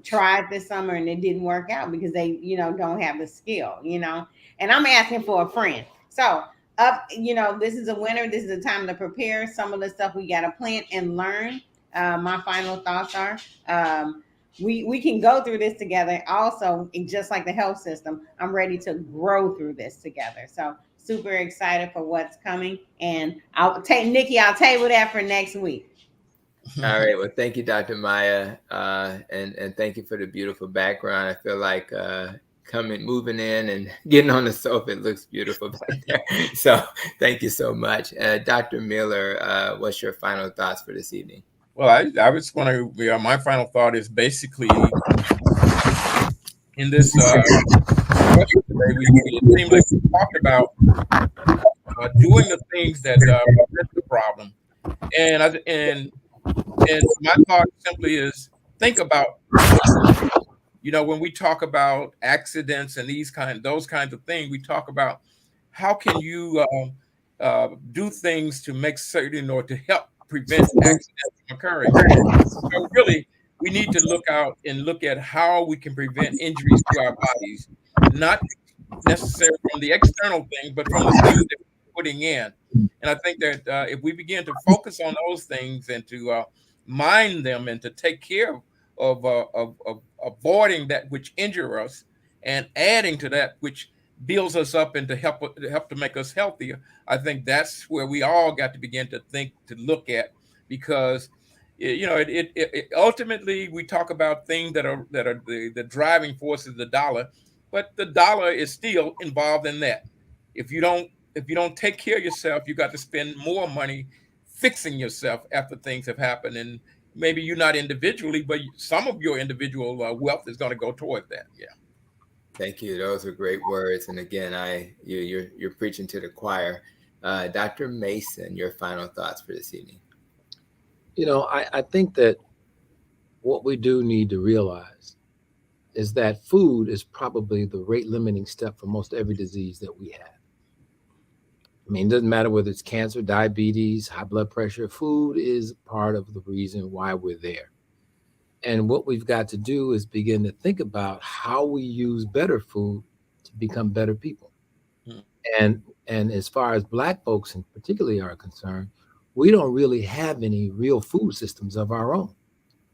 tried this summer and it didn't work out because they, don't have the skill, and I'm asking for a friend. So this is a winter. This is a time to prepare some of the stuff we got to plant and learn. My final thoughts are, we can go through this together. Also, just like the health system, I'm ready to grow through this together. So super excited for what's coming. And I'll table that for next week. All right. Well, thank you, Dr. Maya. And thank you for the beautiful background. I feel like moving in and getting on the sofa, it looks beautiful back there. So thank you so much. Dr. Miller, what's your final thoughts for this evening? Well, I was going to, my final thought is basically in this discussion today, it seemed like we talked about doing the things that prevent the problem. And my thought simply is, think about, when we talk about accidents and those kinds of things, we talk about how can you do things to make certain or to help prevent accidents from occurring. So really, we need to look out and look at how we can prevent injuries to our bodies, not necessarily from the external thing, but from the things that we're putting in. And I think that if we begin to focus on those things and to mind them and to take care of avoiding that which injure us and adding to that which builds us up and to help to make us healthier, I think that's where we all got to begin to think, to look at, because Ultimately we talk about things that are the driving force is the dollar, but the dollar is still involved in that. If you don't take care of yourself, you got to spend more money fixing yourself after things have happened, and maybe you're not individually, but some of your individual wealth is going to go towards that. Yeah. Thank you. Those are great words. And again, you're preaching to the choir. Dr. Mason, your final thoughts for this evening. I think that what we do need to realize is that food is probably the rate limiting step for most every disease that we have. I mean, it doesn't matter whether it's cancer, diabetes, high blood pressure, food is part of the reason why we're there. And what we've got to do is begin to think about how we use better food to become better people. Hmm. And as far as Black folks in particularly are concerned, we don't really have any real food systems of our own.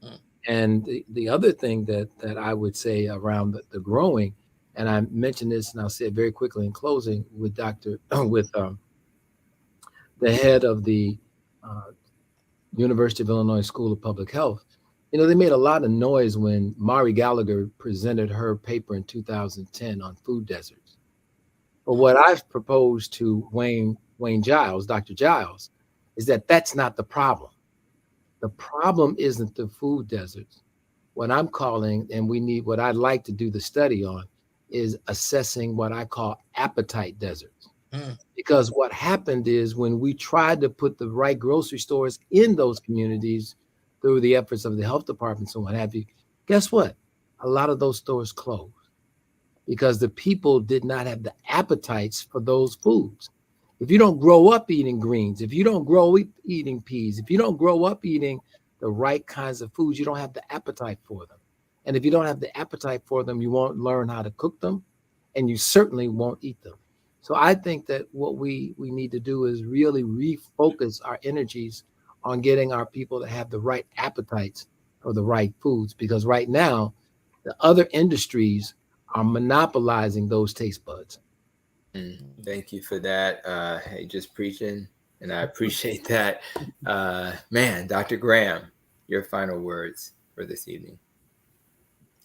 Hmm. And the other thing that I would say around the growing, and I mentioned this, and I'll say it very quickly in closing with the head of the uh, University of Illinois School of Public Health. They made a lot of noise when Mari Gallagher presented her paper in 2010 on food deserts. But what I've proposed to Wayne Giles, Dr. Giles, is that that's not the problem. The problem isn't the food deserts. What I'm calling, and what I'd like to do the study on, is assessing what I call appetite deserts. Hmm. Because what happened is when we tried to put the right grocery stores in those communities through the efforts of the health departments and what have you, guess what? A lot of those stores closed because the people did not have the appetites for those foods. If you don't grow up eating greens, if you don't grow up eating peas, if you don't grow up eating the right kinds of foods, you don't have the appetite for them. And if you don't have the appetite for them, you won't learn how to cook them, and you certainly won't eat them. So I think that what we need to do is really refocus our energies on getting our people to have the right appetites for the right foods, because right now the other industries are monopolizing those taste buds. Thank you for that. Hey, just preaching, and I appreciate that. Man, Dr. Graham, your final words for this evening.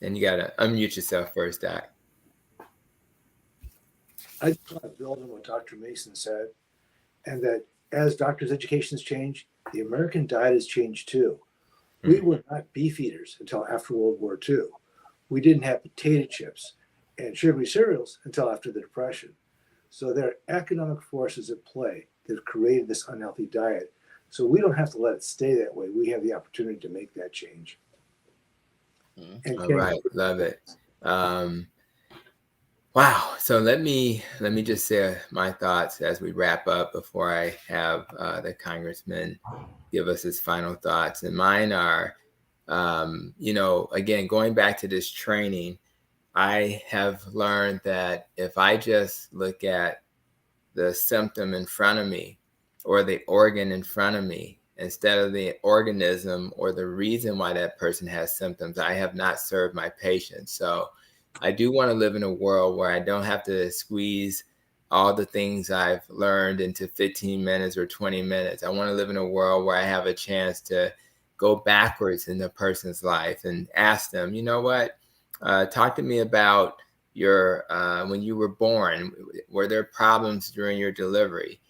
And you got to unmute yourself first, Doc. I just want to build on what Dr. Mason said, and that as doctors' educations change, the American diet has changed too. We were not beef eaters until after World War II. We didn't have potato chips and sugary cereals until after the Depression. So there are economic forces at play that have created this unhealthy diet. So we don't have to let it stay that way. We have the opportunity to make that change. All right, love it. Wow. So let me just say my thoughts as we wrap up before I have the congressman give us his final thoughts. And mine are, again, going back to this training, I have learned that if I just look at the symptom in front of me or the organ in front of me instead of the organism or the reason why that person has symptoms, I have not served my patient. So I do want to live in a world where I don't have to squeeze all the things I've learned into 15 minutes or 20 minutes. I want to live in a world where I have a chance to go backwards in the person's life and ask them, you know what, talk to me about your when you were born. Were there problems during your delivery?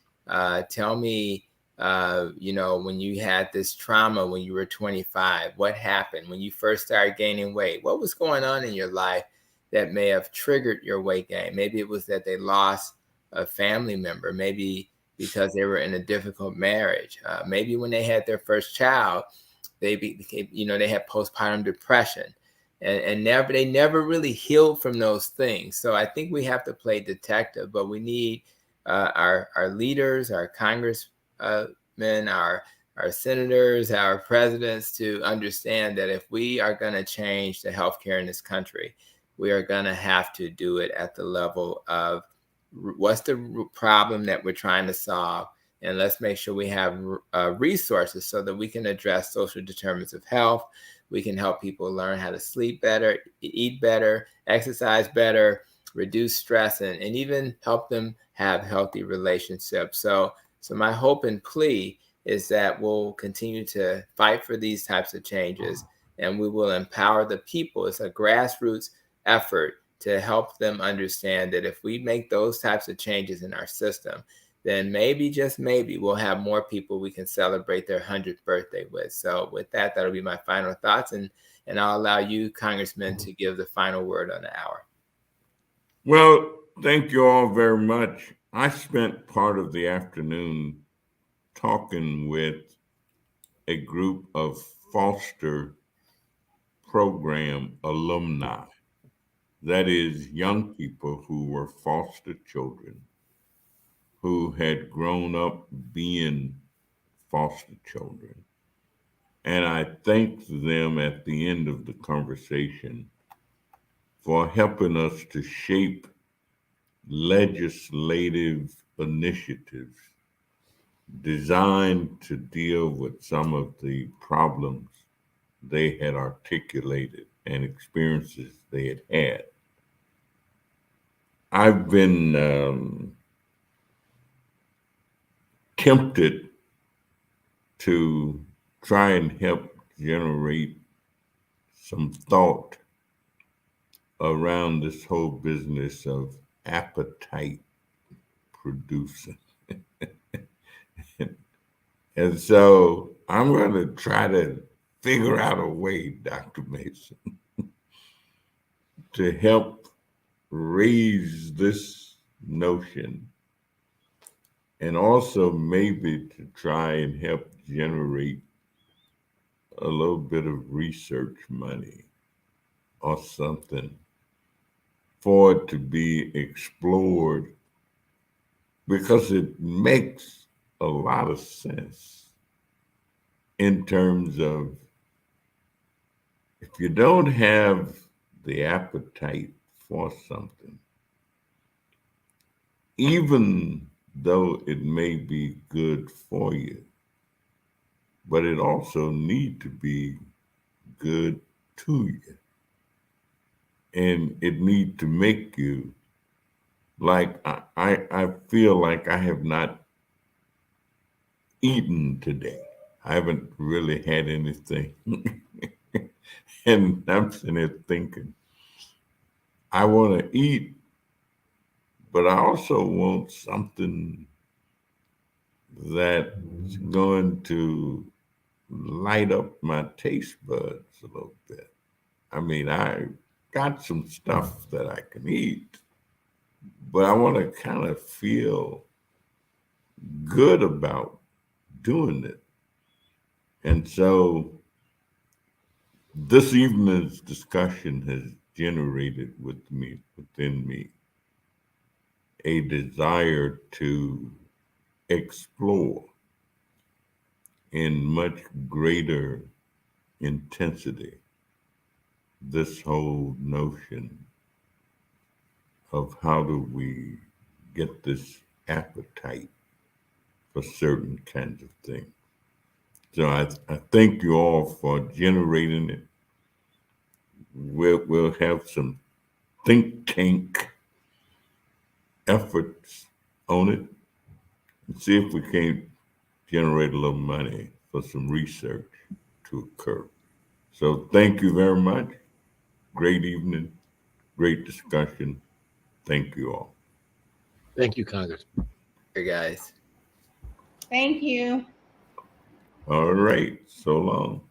Tell me, when you had this trauma when you were 25, what happened when you first started gaining weight? What was going on in your life that may have triggered your weight gain? Maybe it was that they lost a family member, maybe because they were in a difficult marriage. Maybe when they had their first child, they had postpartum depression, and they never really healed from those things. So I think we have to play detective, but we need our leaders, our congressmen, our senators, our presidents to understand that if we are going to change the healthcare in this country, we are going to have to do it at the level of what's the problem that we're trying to solve. And let's make sure we have resources so that we can address social determinants of health. We can help people learn how to sleep better, eat better, exercise better, reduce stress, and even help them have healthy relationships. So my hope and plea is that we'll continue to fight for these types of changes, and we will empower the people. It's a grassroots effort to help them understand that if we make those types of changes in our system, then maybe, just maybe, we'll have more people we can celebrate their 100th birthday with. So with that, that'll be my final thoughts, and I'll allow you, Congressman, to give the final word on the hour. Well, thank you all very much. I spent part of the afternoon talking with a group of foster program alumni. That is, young people who were foster children, who had grown up being foster children. And I thanked them at the end of the conversation for helping us to shape legislative initiatives designed to deal with some of the problems they had articulated and experiences they had had. I've been tempted to try and help generate some thought around this whole business of appetite producing. And so I'm going to try to figure out a way, Dr. Mason, to help raise this notion, and also maybe to try and help generate a little bit of research money or something for it to be explored, because it makes a lot of sense in terms of, if you don't have the appetite for something, even though it may be good for you, but it also need to be good to you. And it need to make you, like, I feel like I have not eaten today. I haven't really had anything. And I'm sitting there thinking, I want to eat, but I also want something that's going to light up my taste buds a little bit. I mean, I got some stuff that I can eat, but I want to kind of feel good about doing it. And so this evening's discussion has generated within me a desire to explore in much greater intensity this whole notion of how do we get this appetite for certain kinds of things. So I thank you all for generating it. We'll have some think tank efforts on it and see if we can't generate a little money for some research to occur. So thank you very much. Great evening, great discussion. Thank you all. Thank you, Congressman. Hey, guys. Thank you. All right, so long.